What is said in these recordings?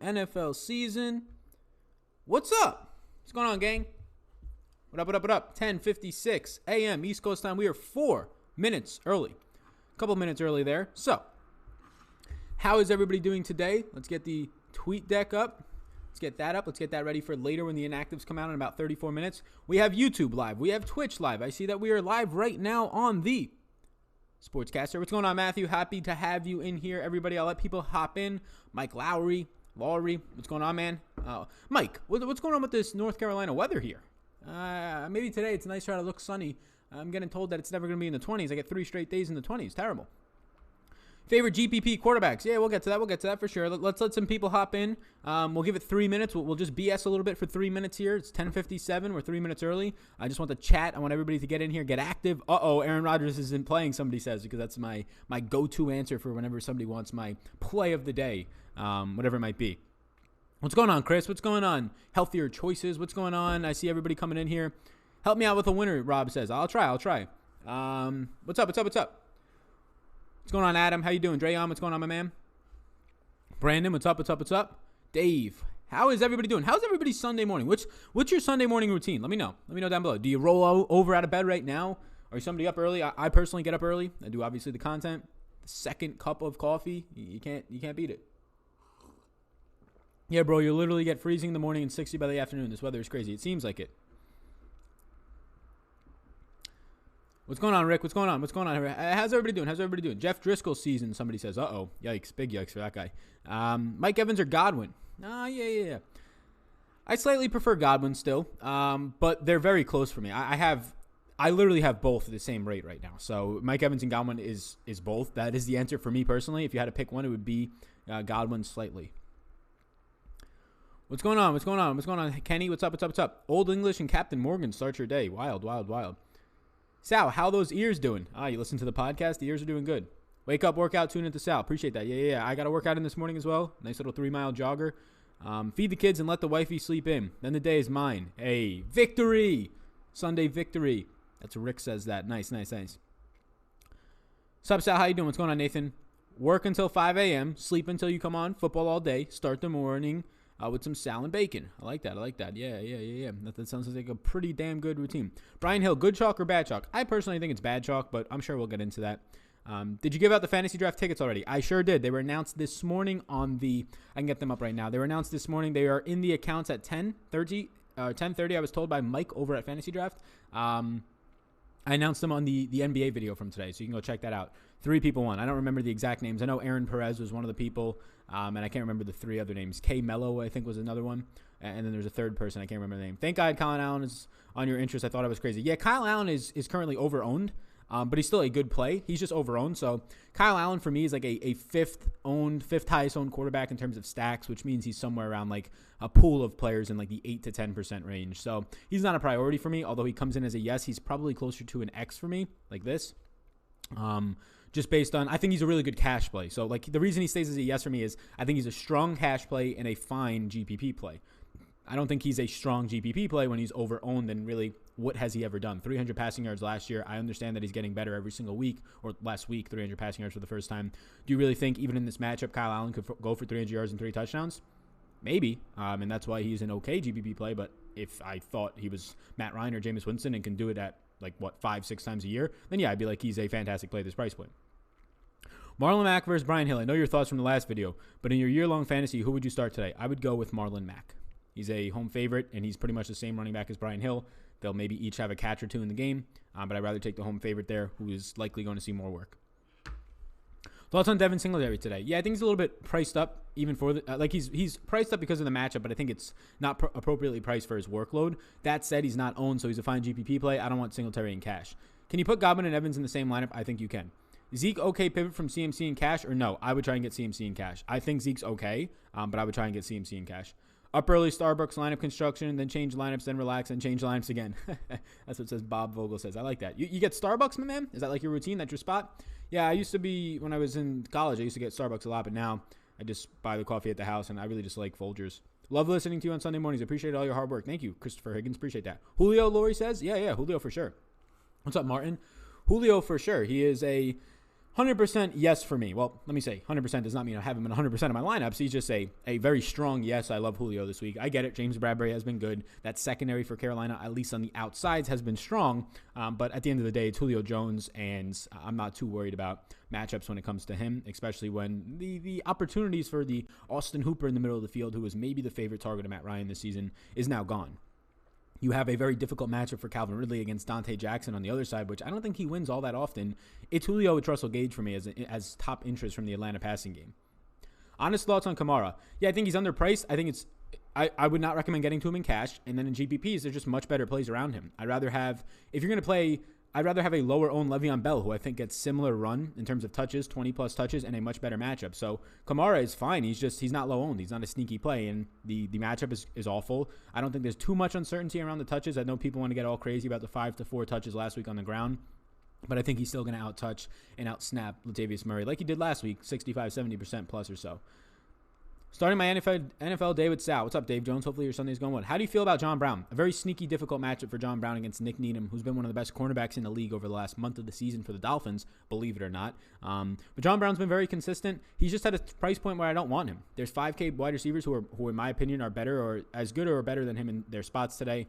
NFL season. What's up? What's going on, gang? What up, what up, what up? 10:56 a.m. East Coast time. We are 4 minutes early. A couple minutes early there. So, how is everybody doing today? Let's get the tweet deck up. Let's get that up. Let's get that ready for later when the inactives come out in about 34 minutes. We have YouTube live. We have Twitch live. I see that we are live right now on the Sportscaster. What's going on, Matthew? Happy to have you in here, everybody. I'll let people hop in. Mike Lowry, what's going on, man? Mike, what's going on with this North Carolina weather here? Maybe today it's nice, try to look sunny. I'm getting told that it's never going to be in the 20s. I get 3 straight days in the 20s. Terrible. Favorite GPP quarterbacks? Yeah, we'll get to that. We'll get to that for sure. Let's let some people hop in. We'll give it 3 minutes. We'll just BS a little bit for 3 minutes here. It's 10:57. We're 3 minutes early. I just want the chat. I want everybody to get in here, get active. Aaron Rodgers isn't playing, somebody says, because that's my go-to answer for whenever somebody wants my play of the day, whatever it might be. What's going on, Chris? What's going on? Healthier choices. What's going on? I see everybody coming in here. Help me out with a winner, Rob says. I'll try. What's up? What's going on, Adam? How you doing? Drayon, what's going on, my man? Brandon, what's up? Dave, how is everybody doing? How's everybody's Sunday morning? What's your Sunday morning routine? Let me know. Let me know down below. Do you roll over out of bed right now? Are you somebody up early? I personally get up early. I do obviously the content. The second cup of coffee, you can't beat it. Yeah, bro, you literally get freezing in the morning and 60 by the afternoon. This weather is crazy. It seems like it. What's going on, Rick? What's going on? How's everybody doing? Jeff Driscoll season, somebody says. Yikes. Big yikes for that guy. Mike Evans or Godwin? Yeah. I slightly prefer Godwin still, but they're very close for me. I literally have both at the same rate right now. So Mike Evans and Godwin is both. That is the answer for me personally. If you had to pick one, it would be Godwin slightly. What's going on? Kenny, what's up? Old English and Captain Morgan start your day. Wild. Sal, how those ears doing? You listen to the podcast? The ears are doing good. Wake up, workout, tune into Sal. Appreciate that. Yeah. I got to work out in this morning as well. Nice little 3-mile jogger. Feed the kids and let the wifey sleep in. Then the day is mine. Hey, victory! Sunday victory. That's what Rick says that. Nice. Sup, Sal? How you doing? What's going on, Nathan? Work until 5 a.m. Sleep until you come on. Football all day. Start the morning with some Sal and bacon. I like that. Yeah. That sounds like a pretty damn good routine. Brian Hill, good chalk or bad chalk? I personally think it's bad chalk, but I'm sure we'll get into that. Did you give out the fantasy draft tickets already? I sure did. They were announced this morning on the... I can get them up right now. They were announced this morning. They are in the accounts at 10:30. 10:30, I was told by Mike over at Fantasy Draft. I announced them on the NBA video from today, so you can go check that out. 3 people won. I don't remember the exact names. I know Aaron Perez was one of the people, and I can't remember the 3 other names. K Mello, I think, was another one, and then there's a third person. I can't remember the name. Thank God Kyle Allen is on your interest. I thought I was crazy. Yeah, Kyle Allen is currently over-owned, but he's still a good play. He's just over-owned, so Kyle Allen for me is like a fifth highest owned quarterback in terms of stacks, which means he's somewhere around like a pool of players in like the 8 to 10% range. So he's not a priority for me, although he comes in as a yes. He's probably closer to an X for me, like this. Just based on, I think he's a really good cash play. So like the reason he stays as a yes for me is I think he's a strong cash play and a fine GPP play. I don't think he's a strong GPP play when he's over-owned, and really, what has he ever done? 300 passing yards last year. I understand that he's getting better every single week, or last week, 300 passing yards for the first time. Do you really think even in this matchup, Kyle Allen could go for 300 yards and 3 touchdowns? Maybe, and that's why he's an okay GPP play, but if I thought he was Matt Ryan or Jameis Winston and can do it at, 5-6 times a year, then yeah, I'd be like, he's a fantastic play at this price point. Marlin Mac versus Brian Hill. I know your thoughts from the last video, but in your year-long fantasy, who would you start today? I would go with Marlin Mac. He's a home favorite, and he's pretty much the same running back as Brian Hill. They'll maybe each have a catch or 2 in the game, but I'd rather take the home favorite there, who is likely going to see more work. Thoughts on Devin Singletary today? Yeah, I think he's a little bit priced up, even for the he's priced up because of the matchup, but I think it's not appropriately priced for his workload. That said, he's not owned, so he's a fine GPP play. I don't want Singletary in cash. Can you put Godwin and Evans in the same lineup? I think you can. Zeke okay pivot from CMC in cash, or no? I would try and get CMC in cash. I think Zeke's okay, but I would try and get CMC in cash. Up early Starbucks lineup construction, then change lineups, then relax, and change lineups again. That's what says Bob Vogel says. I like that. You get Starbucks, my man? Is that like your routine? That's your spot? Yeah, I used to be, when I was in college, I used to get Starbucks a lot, but now I just buy the coffee at the house, and I really just like Folgers. Love listening to you on Sunday mornings. Appreciate all your hard work. Thank you, Christopher Higgins. Appreciate that. Julio, Lori says? Yeah, Julio for sure. What's up, Martin? Julio for sure. He is a 100% yes for me. Well, let me say 100% does not mean I have him in 100% of my lineups. He's just a very strong yes. I love Julio this week. I get it. James Bradbury has been good. That secondary for Carolina, at least on the outsides, has been strong. But at the end of the day, it's Julio Jones, and I'm not too worried about matchups when it comes to him, especially when the opportunities for the Austin Hooper in the middle of the field, who was maybe the favorite target of Matt Ryan this season, is now gone. You have a very difficult matchup for Calvin Ridley against Dante Jackson on the other side, which I don't think he wins all that often. It's Julio with Russell Gage for me as top interest from the Atlanta passing game. Honest thoughts on Kamara. Yeah, I think he's underpriced. I think I would not recommend getting to him in cash. And then in GPPs, there's just much better plays around him. I'd rather have a lower owned Le'Veon Bell, who I think gets similar run in terms of touches, 20 plus touches, and a much better matchup. So Kamara is fine. He's not low owned. He's not a sneaky play, and the matchup is awful. I don't think there's too much uncertainty around the touches. I know people want to get all crazy about the 5 to 4 touches last week on the ground, but I think he's still going to outtouch and outsnap Latavius Murray like he did last week, 65-70% plus or so. Starting my NFL day with Sal. What's up, Dave Jones? Hopefully your Sunday's going well. How do you feel about John Brown? A very sneaky, difficult matchup for John Brown against Nick Needham, who's been one of the best cornerbacks in the league over the last month of the season for the Dolphins, believe it or not. But John Brown's been very consistent. He's just at a price point where I don't want him. There's 5K wide receivers who in my opinion, are better or as good or better than him in their spots today.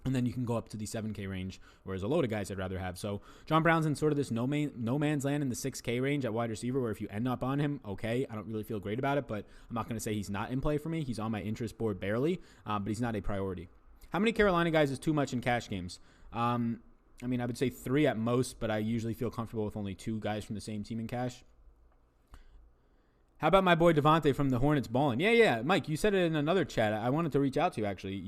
And then you can go up to the 7K range, whereas a load of guys I'd rather have. So John Brown's in sort of this no man's land in the 6K range at wide receiver, where if you end up on him, okay, I don't really feel great about it, but I'm not going to say he's not in play for me. He's on my interest board barely, but he's not a priority. How many Carolina guys is too much in cash games? I would say 3 at most, but I usually feel comfortable with only 2 guys from the same team in cash. How about my boy Devontae from the Hornets balling? Yeah, Mike, you said it in another chat. I wanted to reach out to you, actually.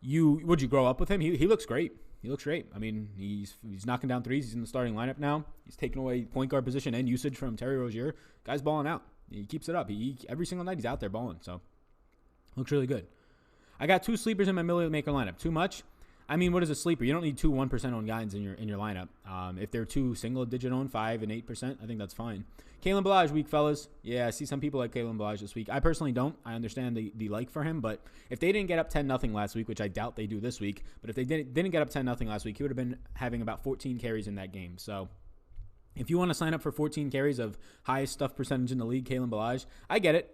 Would you grow up with him? He looks great. He looks great. I mean, he's knocking down threes. He's in the starting lineup now. He's taking away point guard position and usage from Terry Rozier. Guy's balling out. He keeps it up. Every single night he's out there balling. So looks really good. I got 2 sleepers in my middle maker lineup. Too much? I mean, what is a sleeper? You don't need 2 1% owned guys in your lineup. If they're 2 single-digit owned, 5 and 8%, I think that's fine. Kalen Ballage week, fellas. Yeah, I see some people like Kalen Ballage this week. I personally don't. I understand the like for him, but if they didn't get up 10-0 last week, which I doubt they do this week, but if they didn't get up 10-0 last week, he would have been having about 14 carries in that game. So if you want to sign up for 14 carries of highest stuff percentage in the league, Kalen Ballage, I get it.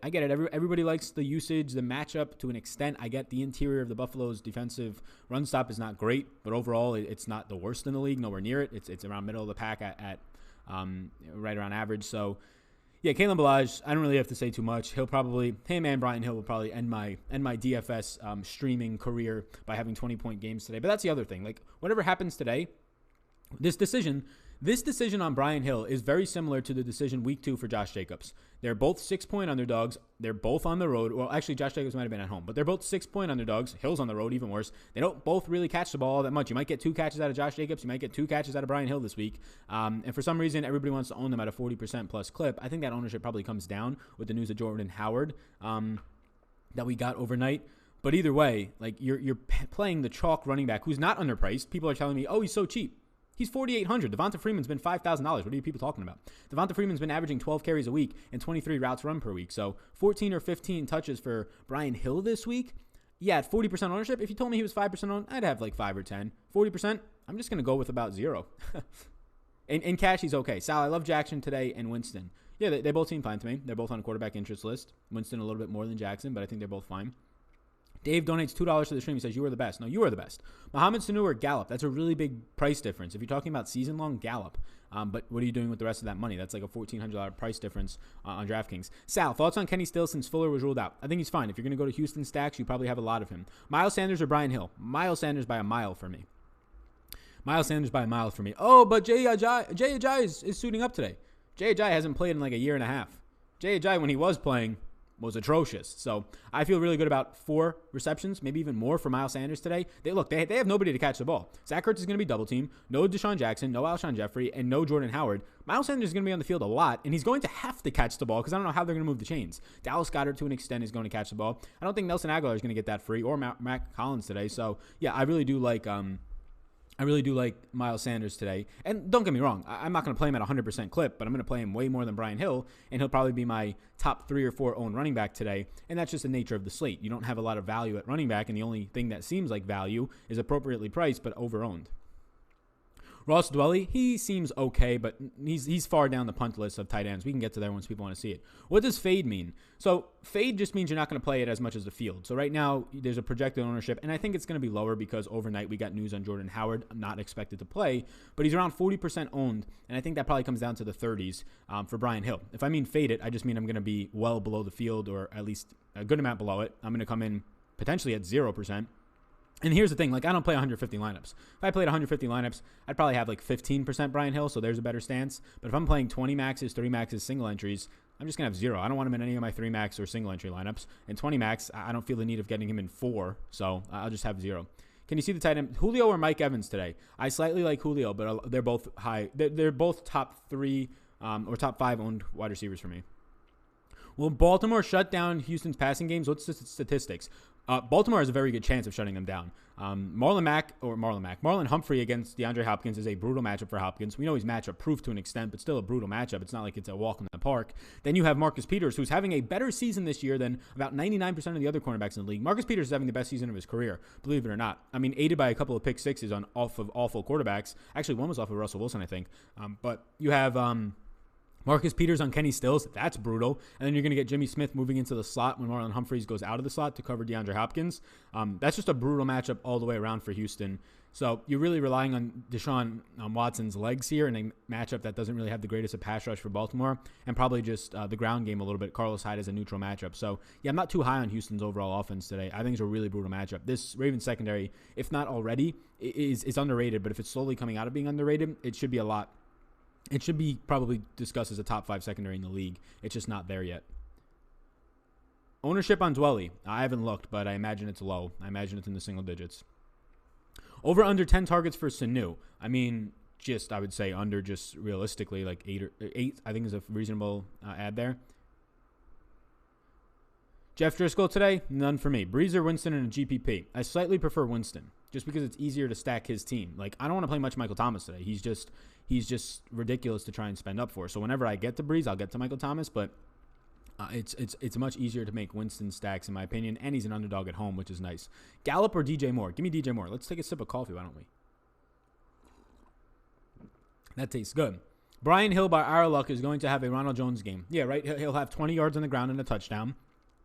Everybody likes the usage, the matchup to an extent. I get the interior of the Buffalo's defensive run stop is not great, but overall it's not the worst in the league, nowhere near it. It's around middle of the pack at right around average. So yeah, Kalen Ballage, I don't really have to say too much. Him and Brian Hill will probably end my DFS streaming career by having 20-point games today. But that's the other thing. Like, whatever happens today, this decision on Brian Hill is very similar to the decision week 2 for Josh Jacobs. They're both 6-point underdogs. They're both on the road. Well, actually, Josh Jacobs might have been at home, but they're both 6-point underdogs. Hill's on the road, even worse. They don't both really catch the ball all that much. You might get 2 catches out of Josh Jacobs. You might get 2 catches out of Brian Hill this week. And for some reason, everybody wants to own them at a 40% plus clip. I think that ownership probably comes down with the news of Jordan Howard that we got overnight. But either way, like you're playing the chalk running back who's not underpriced. People are telling me, oh, he's so cheap. He's $4,800. Devonta Freeman's been $5,000. What are you people talking about? Devonta Freeman's been averaging 12 carries a week and 23 routes run per week. So 14 or 15 touches for Brian Hill this week. Yeah, at 40% ownership, if you told me he was 5% owned, I'd have like 5 or 10. 40%, I'm just going to go with about 0. In cash, he's okay. Sal, I love Jackson today and Winston. Yeah, they both seem fine to me. They're both on a quarterback interest list. Winston a little bit more than Jackson, but I think they're both fine. Dave donates $2 to the stream. He says, you are the best. No, you are the best. Mohamed Sanu or Gallup. That's a really big price difference. If you're talking about season-long, Gallup. But what are you doing with the rest of that money? That's like a $1,400 price difference on DraftKings. Sal, thoughts on Kenny Stills since Fuller was ruled out? I think he's fine. If you're going to go to Houston stacks, you probably have a lot of him. Miles Sanders or Brian Hill? Miles Sanders by a mile for me. Oh, but Jay Ajayi is suiting up today. Jay Ajayi hasn't played in like a year and a half. Jay Ajayi, when he was playing, was atrocious. So I feel really good about 4 receptions, maybe even more for Miles Sanders today. They have nobody to catch the ball. Zach Ertz is going to be double team. No Deshaun Jackson, no Alshon Jeffrey, and no Jordan Howard. Miles Sanders is going to be on the field a lot, and he's going to have to catch the ball because I don't know how they're going to move the chains. Dallas Goedert, to an extent, is going to catch the ball. I don't think Nelson Aguilar is going to get that free, or Mac Collins today. So yeah, I really do like Miles Sanders today. And don't get me wrong, I'm not going to play him at 100% clip, but I'm going to play him way more than Brian Hill, and he'll probably be my top 3 or 4 owned running back today. And that's just the nature of the slate. You don't have a lot of value at running back, and the only thing that seems like value is appropriately priced but over-owned. Ross Dwelly, he seems okay, but he's far down the punt list of tight ends. We can get to there once people want to see it. What does fade mean? So fade just means you're not going to play it as much as the field. So right now there's a projected ownership, and I think it's going to be lower because overnight we got news on Jordan Howard. I'm not expected to play, but he's around 40% owned, and I think that probably comes down to the 30s for Brian Hill. If I mean fade it, I just mean I'm going to be well below the field, or at least a good amount below it. I'm going to come in potentially at 0%. And here's the thing, like I don't play 150 lineups. If I played 150 lineups, I'd probably have like 15% Brian Hill, so there's a better stance. But if I'm playing 20 maxes, 3 maxes, single entries, I'm just going to have 0. I don't want him in any of my 3 max or single entry lineups. And 20 max, I don't feel the need of getting him in 4, so I'll just have 0. Can you see the tight end? Julio or Mike Evans today? I slightly like Julio, but they're both high. They're both top 3 or top 5 owned wide receivers for me. Will Baltimore shut down Houston's passing games? What's the statistics? Baltimore has a very good chance of shutting them down. Marlin Humphrey against DeAndre Hopkins is a brutal matchup for Hopkins. We know he's matchup proof to an extent, but still a brutal matchup. It's not like it's a walk in the park. Then you have Marcus Peters, who's having a better season this year than about 99% of the other cornerbacks in the league. Marcus Peters is having the best season of his career, believe it or not. I mean, aided by a couple of pick sixes off of awful quarterbacks. Actually, one was off of Russell Wilson, I think. But you have Marcus Peters on Kenny Stills. That's brutal. And then you're going to get Jimmy Smith moving into the slot when Marlon Humphreys goes out of the slot to cover DeAndre Hopkins. That's just a brutal matchup all the way around for Houston. So you're really relying on Deshaun Watson's legs here in a matchup that doesn't really have the greatest of pass rush for Baltimore, and probably just the ground game a little bit. Carlos Hyde is a neutral matchup. So, yeah, I'm not too high on Houston's overall offense today. I think it's a really brutal matchup. This Ravens secondary, if not already, is underrated. But if it's slowly coming out of being underrated, it should be a lot. It should be probably discussed as a top 5 secondary in the league. It's just not there yet. Ownership on Dwelly. I haven't looked, but I imagine it's low. I imagine it's in the single digits. Over under 10 targets for Sanu. I mean, I would say under just realistically like 8 I think is a reasonable ad there. Jeff Driscoll today, none for me. Breezer, Winston, and a GPP. I slightly prefer Winston just because it's easier to stack his team. Like, I don't want to play much Michael Thomas today. He's just ridiculous to try and spend up for. So whenever I get to Breeze, I'll get to Michael Thomas, but it's much easier to make Winston stacks in my opinion, and he's an underdog at home, which is nice. Gallup or DJ Moore? Give me DJ Moore. Let's take a sip of coffee, why don't we? That tastes good. Brian Hill by our luck is going to have a Ronald Jones game. Yeah, right? He'll have 20 yards on the ground and a touchdown.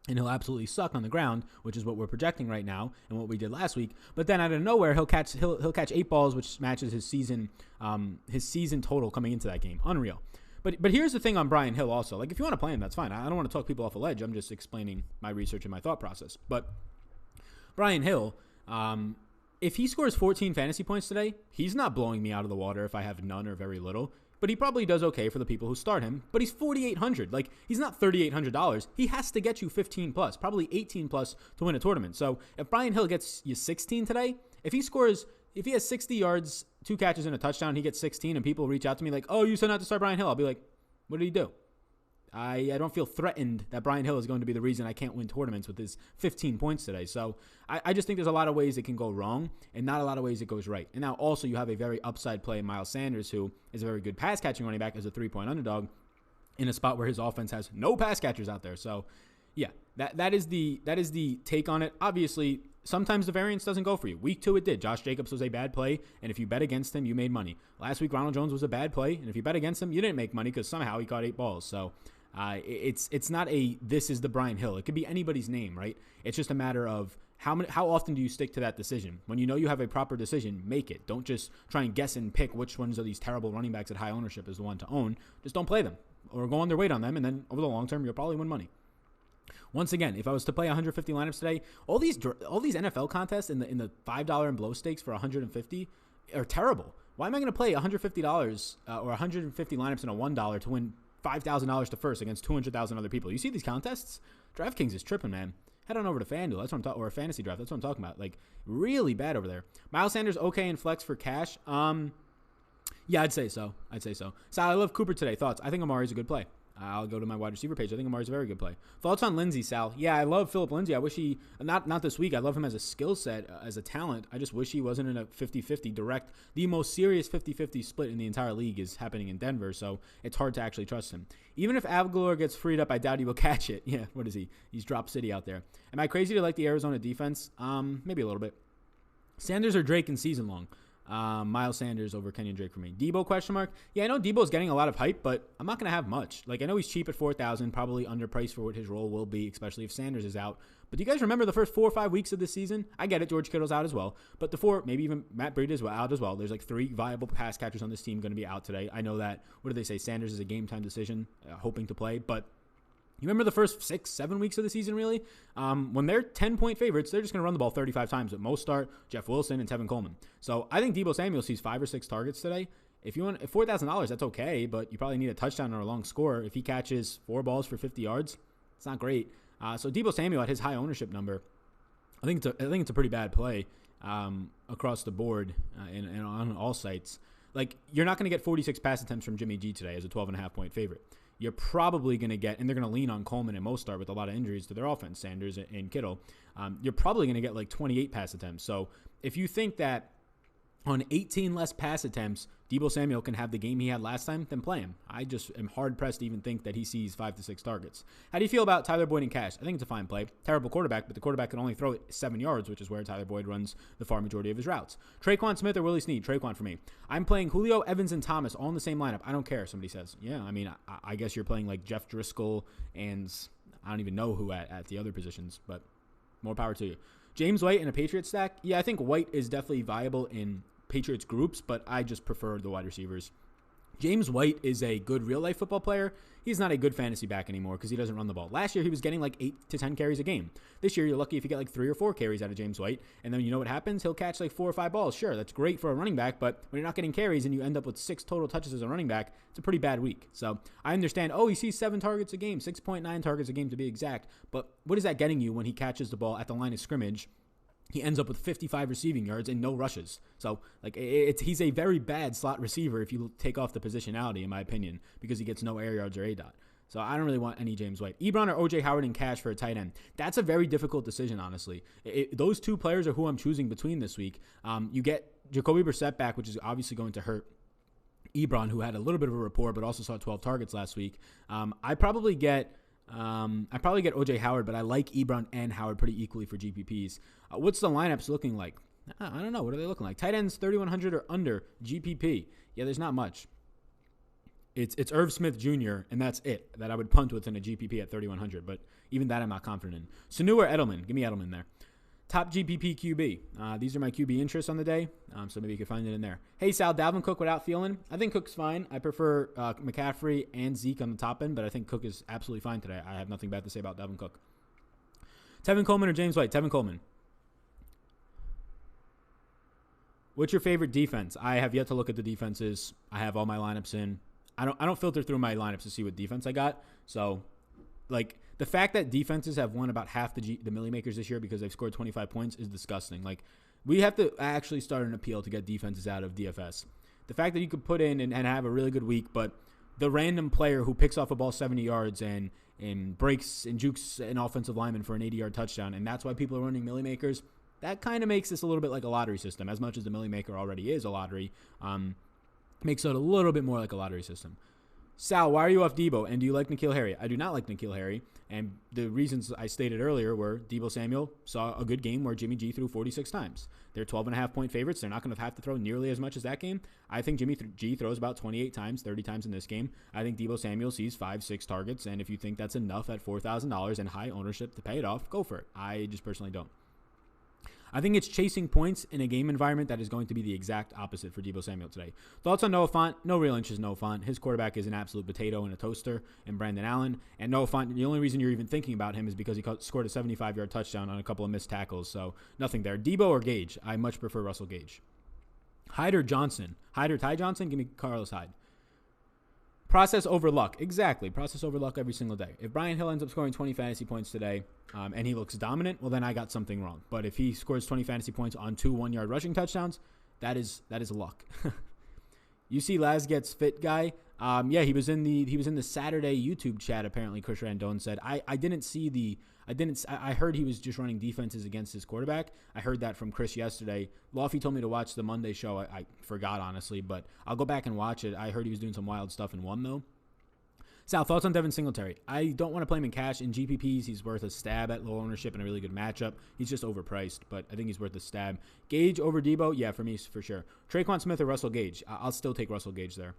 And he'll absolutely suck on the ground, which is what we're projecting right now and what we did last week. But then out of nowhere, he'll catch 8 balls, which matches his season total coming into that game. Unreal. But here's the thing on Brian Hill also. Like, if you want to play him, that's fine. I don't want to talk people off a ledge. I'm just explaining my research and my thought process. But Brian Hill, if he scores 14 fantasy points today, he's not blowing me out of the water if I have none or very little. But he probably does okay for the people who start him. But he's $4,800. Like, he's not $3,800. He has to get you 15 plus, probably 18 plus to win a tournament. So if Brian Hill gets you 16 today, if he has 60 yards, 2 catches and a touchdown, he gets 16, and people reach out to me like, oh, you said not to start Brian Hill. I'll be like, what did he do? I don't feel threatened that Brian Hill is going to be the reason I can't win tournaments with his 15 points today. So I just think there's a lot of ways it can go wrong and not a lot of ways it goes right. And now also you have a very upside play in Miles Sanders, who is a very good pass catching running back as a 3-point underdog in a spot where his offense has no pass catchers out there. So yeah, that is the take on it. Obviously, sometimes the variance doesn't go for you. Week 2, it did. Josh Jacobs was a bad play, and if you bet against him, you made money. Last week, Ronald Jones was a bad play, and if you bet against him, you didn't make money because somehow he caught 8 balls. So it's not this is the Brian Hill. It could be anybody's name, right? It's just a matter of how often do you stick to that decision? When you know you have a proper decision, make it. Don't just try and guess and pick which ones of these terrible running backs at high ownership is the one to own. Just don't play them or go underweight on them, and then over the long term, you'll probably win money. Once again, if I was to play 150 lineups today, all these NFL contests in the $5 and below stakes for 150 are terrible. Why am I going to play $150 or 150 lineups in a $1 to win $5,000 to first against 200,000 other people? You see these contests? Draftkings is tripping, man. Head on over to FanDuel. That's what I'm talking, or a fantasy draft. That's what I'm talking about. Like, really bad over there. Miles Sanders okay in flex for cash. Yeah, I'd say so. Sal, I love Cooper today. Thoughts? I think Amari's a good play. I'll go to my wide receiver page. I think Amari's a very good play. Thoughts on Lindsey, Sal? Yeah, I love Philip Lindsay. I wish he, not this week. I love him as a skill set, as a talent. I just wish he wasn't in a 50-50 direct. The most serious 50-50 split in the entire league is happening in Denver, so it's hard to actually trust him. Even if Aguilar gets freed up, I doubt he will catch it. Yeah, what is he? He's drop city out there. Am I crazy to like the Arizona defense? Maybe a little bit. Sanders or Drake in season long? Miles Sanders over Kenyon Drake for me. Debo question mark. Yeah, I know Debo's getting a lot of hype, but I'm not going to have much. Like, I know he's cheap at 4,000, probably underpriced for what his role will be, especially if Sanders is out. But do you guys remember the first 4 or 5 weeks of the season? I get it, George Kittle's out as well. But the 4, maybe even Matt Breida is out as well. There's like 3 viable pass catchers on this team going to be out today. I know that, what do they say? Sanders is a game-time decision, hoping to play. But you remember the first 6, 7 weeks of the season, really? When they're 10-point favorites, they're just going to run the ball 35 times with Mostert, Jeff Wilson, and Tevin Coleman. So I think Debo Samuel sees 5 or 6 targets today. If you want $4,000, that's okay, but you probably need a touchdown or a long score. If he catches 4 balls for 50 yards, it's not great. So Debo Samuel at his high ownership number, I think it's a pretty bad play across the board and on all sites. Like, you're not going to get 46 pass attempts from Jimmy G today as a 12.5-point favorite. You're probably going to get, and they're going to lean on Coleman and Mostert with a lot of injuries to their offense, Sanders and Kittle. You're probably going to get like 28 pass attempts. So if you think that on 18 less pass attempts, Debo Samuel can have the game he had last time, then play him. I just am hard-pressed to even think that he sees 5 to 6 targets. How do you feel about Tyler Boyd and Cash? I think it's a fine play. Terrible quarterback, but the quarterback can only throw it 7 yards, which is where Tyler Boyd runs the far majority of his routes. Traquan Smith or Willie Snead? Traquan for me. I'm playing Julio, Evans, and Thomas all in the same lineup. I don't care, somebody says. Yeah, I mean, I guess you're playing like Jeff Driscoll and I don't even know who at the other positions, but more power to you. James White in a Patriots stack? Yeah, I think White is definitely viable in Patriots groups, but I just prefer the wide receivers. James White is a good real-life football player. He's not a good fantasy back anymore because he doesn't run the ball. Last year, he was getting like 8 to 10 carries a game. This year, you're lucky if you get like 3 or 4 carries out of James White, and then you know what happens? He'll catch like 4 or 5 balls. Sure, that's great for a running back, but when you're not getting carries and you end up with 6 total touches as a running back, it's a pretty bad week. So I understand, he sees 7 targets a game, 6.9 targets a game to be exact, but what is that getting you when he catches the ball at the line of scrimmage? He ends up with 55 receiving yards and no rushes. So, like, he's a very bad slot receiver if you take off the positionality, in my opinion, because he gets no air yards or A-dot. So I don't really want any James White. Ebron or O.J. Howard and Cash for a tight end. That's a very difficult decision, honestly. Those 2 players are who I'm choosing between this week. You get Jacoby Brissett back, which is obviously going to hurt Ebron, who had a little bit of a rapport but also saw 12 targets last week. I probably get O.J. Howard, but I like Ebron and Howard pretty equally for GPPs. What's the lineups looking like? I don't know. What are they looking like? Tight ends 3,100 or under GPP. Yeah, there's not much. It's Irv Smith Jr., and that's it that I would punt with in a GPP at 3,100, but even that I'm not confident in. Sanu or Edelman? Give me Edelman there. Top GPP QB. These are my QB interests on the day, so maybe you can find it in there. Hey, Sal, Dalvin Cook without feeling? I think Cook's fine. I prefer McCaffrey and Zeke on the top end, but I think Cook is absolutely fine today. I have nothing bad to say about Dalvin Cook. Tevin Coleman or James White? Tevin Coleman. What's your favorite defense? I have yet to look at the defenses. I have all my lineups in. I don't filter through my lineups to see what defense I got. So, like, the fact that defenses have won about half the Millie Makers this year because they've scored 25 points is disgusting. Like, we have to actually start an appeal to get defenses out of DFS. The fact that you could put in and have a really good week, but the random player who picks off a ball 70 yards and breaks and jukes an offensive lineman for an 80-yard touchdown, and that's why people are running Millie Makers, that kind of makes this a little bit like a lottery system. As much as the Millie Maker already is a lottery, makes it a little bit more like a lottery system. Sal, why are you off Debo? And do you like N'Keal Harry? I do not like N'Keal Harry. And the reasons I stated earlier were Debo Samuel saw a good game where Jimmy G threw 46 times. They're 12.5-point favorites. They're not going to have to throw nearly as much as that game. I think Jimmy G throws about 28 times, 30 times in this game. I think Debo Samuel sees 5, 6 targets. And if you think that's enough at $4,000 and high ownership to pay it off, go for it. I just personally don't. I think it's chasing points in a game environment that is going to be the exact opposite for Debo Samuel today. Thoughts on Noah Fant? No real interest in Noah Fant. His quarterback is an absolute potato in a toaster in Brandon Allen. And Noah Fant, the only reason you're even thinking about him is because he scored a 75-yard touchdown on a couple of missed tackles. So nothing there. Debo or Gage? I much prefer Russell Gage. Hyde or Johnson? Hyde or Ty Johnson? Give me Carlos Hyde. Process over luck. Exactly. Process over luck every single day. If Brian Hill ends up scoring 20 fantasy points today and he looks dominant, well, then I got something wrong. But if he scores 20 fantasy points on 2 1-yard rushing touchdowns, that is luck. You see Laz Gets Fit guy. Yeah, he was in the Saturday YouTube chat, apparently, Chris Randone said. I heard he was just running defenses against his quarterback. I heard that from Chris yesterday. Lofty told me to watch the Monday show. I forgot, honestly, but I'll go back and watch it. I heard he was doing some wild stuff in one, though. Sal, thoughts on Devin Singletary? I don't want to play him in cash. In GPPs, he's worth a stab at low ownership and a really good matchup. He's just overpriced, but I think he's worth a stab. Gage over Debo? Yeah, for me, for sure. Traquan Smith or Russell Gage? I'll still take Russell Gage there.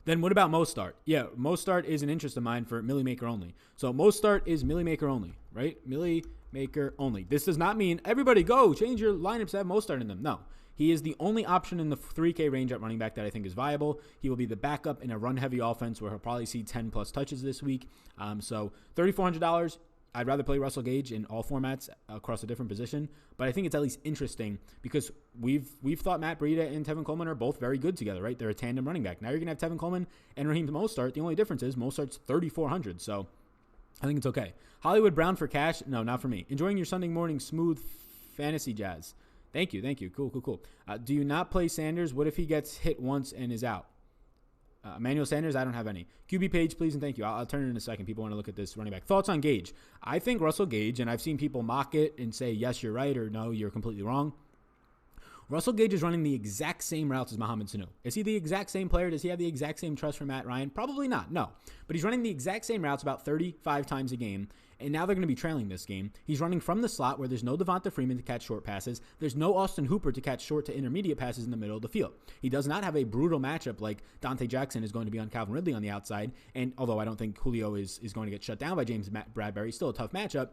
Then what about Mostart? Yeah, Mostart is an interest of mine for Millie Maker only. So Mostart is Millie Maker only, right? Millie Maker only. This does not mean everybody go change your lineups to have Mostart in them. No. He is the only option in the 3K range at running back that I think is viable. He will be the backup in a run-heavy offense where he'll probably see 10-plus touches this week. So $3,400, I'd rather play Russell Gage in all formats across a different position. But I think it's at least interesting because we've thought Matt Breida and Tevin Coleman are both very good together, right? They're a tandem running back. Now you're going to have Tevin Coleman and Raheem Mostart. The only difference is Mostert's $3,400. So I think it's okay. Hollywood Brown for cash? No, not for me. Enjoying your Sunday morning smooth fantasy jazz. Thank you. Cool. Do you not play Sanders? What if he gets hit once and is out? Emmanuel Sanders, I don't have any. QB page, please, and thank you. I'll turn it in a second. People want to look at this running back. Thoughts on Gage? I think Russell Gage, and I've seen people mock it and say, yes, you're right, or no, you're completely wrong. Russell Gage is running the exact same routes as Mohamed Sanu. Is he the exact same player? Does he have the exact same trust for Matt Ryan? Probably not, no. But he's running the exact same routes about 35 times a game, and now they're going to be trailing this game. He's running from the slot where there's no Devonta Freeman to catch short passes. There's no Austin Hooper to catch short to intermediate passes in the middle of the field. He does not have a brutal matchup like Dante Jackson is going to be on Calvin Ridley on the outside, and although I don't think Julio is going to get shut down by James Bradbury, still a tough matchup.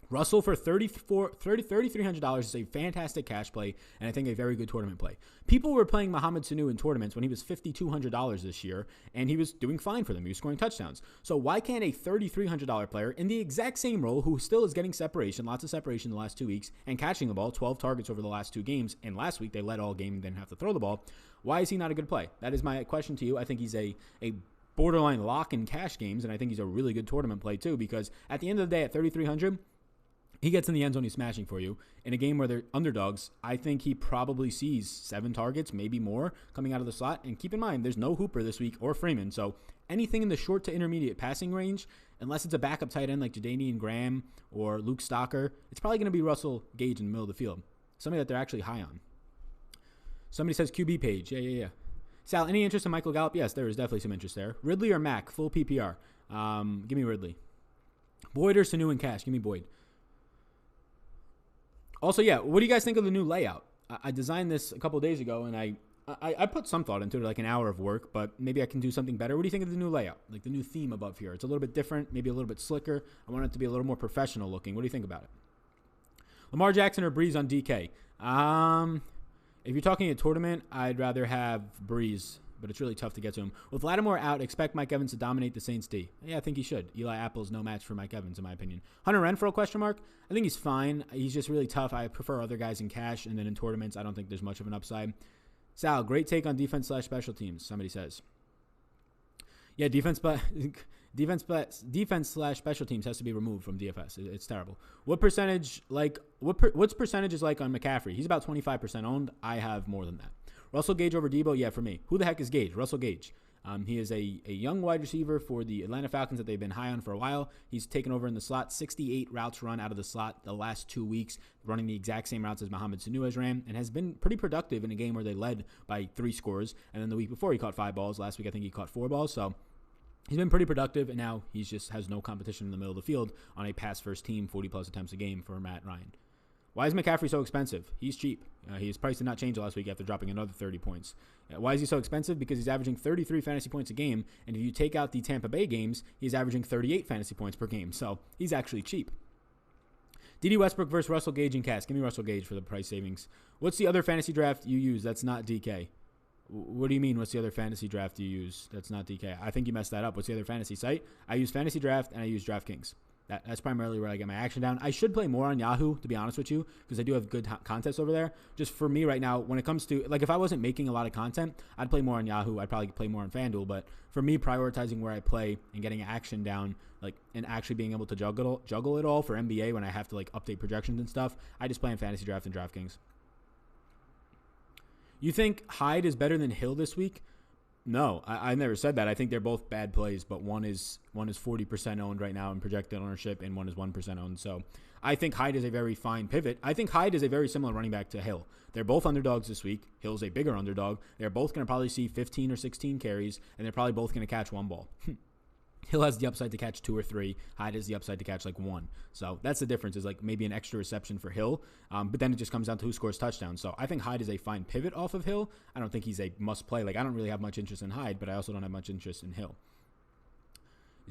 Russell for $3,300 is a fantastic cash play, and I think a very good tournament play. People were playing Mohamed Sanu in tournaments when he was $5,200 this year, and he was doing fine for them. He was scoring touchdowns. So why can't a $3,300 player in the exact same role, who still is getting separation, lots of separation in the last 2 weeks, and catching the ball, 12 targets over the last 2 games, and last week they led all game and didn't have to throw the ball, why is he not a good play? That is my question to you. I think he's a borderline lock in cash games, and I think he's a really good tournament play too, because at the end of the day, at $3,300, he gets in the end zone, he's smashing for you. In a game where they're underdogs, I think he probably sees 7 targets, maybe more, coming out of the slot. And keep in mind, there's no Hooper this week or Freeman. So anything in the short to intermediate passing range, unless it's a backup tight end like Jadanian Graham or Luke Stocker, it's probably going to be Russell Gage in the middle of the field. Somebody that they're actually high on. Somebody says QB page. Yeah. Sal, any interest in Michael Gallup? Yes, there is definitely some interest there. Ridley or Mac? Full PPR. Give me Ridley. Boyd or Sanu in cash? Give me Boyd. Also, yeah, what do you guys think of the new layout? I designed this a couple of days ago, and I put some thought into it, like an hour of work, but maybe I can do something better. What do you think of the new layout, like the new theme above here? It's a little bit different, maybe a little bit slicker. I want it to be a little more professional looking. What do you think about it? Lamar Jackson or Breeze on DK? If you're talking a tournament, I'd rather have Breeze, but it's really tough to get to him. With Lattimore out, expect Mike Evans to dominate the Saints D. Yeah, I think he should. Eli Apple's no match for Mike Evans, in my opinion. Hunter Renfrow, question mark? I think he's fine. He's just really tough. I prefer other guys in cash, and then in tournaments, I don't think there's much of an upside. Sal, great take on defense/special teams, somebody says. Yeah, defense/special teams has to be removed from DFS. It's terrible. What's percentage is like on McCaffrey? He's about 25% owned. I have more than that. Russell Gage over Debo? Yeah, for me. Who the heck is Gage? Russell Gage. He is a young wide receiver for the Atlanta Falcons that they've been high on for a while. He's taken over in the slot, 68 routes run out of the slot the last 2 weeks, running the exact same routes as Mohamed Sanu has ran, and has been pretty productive in a game where they led by 3 scores. And then the week before, he caught 5 balls. Last week, I think he caught 4 balls. So he's been pretty productive, and now he just has no competition in the middle of the field on a pass-first team, 40-plus attempts a game for Matt Ryan. Why is McCaffrey so expensive? He's cheap. His price did not change last week after dropping another 30 points. Why is he so expensive? Because he's averaging 33 fantasy points a game, and if you take out the Tampa Bay games, he's averaging 38 fantasy points per game. So he's actually cheap. D.D. Westbrook versus Russell Gage in cash. Give me Russell Gage for the price savings. What's the other fantasy draft you use that's not DK? What do you mean, what's the other fantasy draft you use that's not DK? I think you messed that up. What's the other fantasy site? I use FantasyDraft, and I use Draftkings. That's primarily where I get my action down. I should play more on Yahoo, to be honest with you, because I do have good contests over there. Just for me right now, when it comes to, like, if I wasn't making a lot of content, I'd play more on Yahoo. I'd probably play more on FanDuel. But for me, prioritizing where I play and getting action down, like, and actually being able to juggle it all for NBA when I have to, like, update projections and stuff, I just play on FantasyDraft and DraftKings. You think Hyde is better than Hill this week? No, I never said that. I think they're both bad plays, but one is 40% owned right now in projected ownership, and one is 1% owned. So I think Hyde is a very fine pivot. I think Hyde is a very similar running back to Hill. They're both underdogs this week. Hill's a bigger underdog. They're both going to probably see 15 or 16 carries, and they're probably both going to catch 1 ball. Hill has the upside to catch 2 or 3. Hyde has the upside to catch like 1. So that's the difference, is like maybe an extra reception for Hill. But then it just comes down to who scores touchdowns. So I think Hyde is a fine pivot off of Hill. I don't think he's a must play. Like, I don't really have much interest in Hyde, but I also don't have much interest in Hill.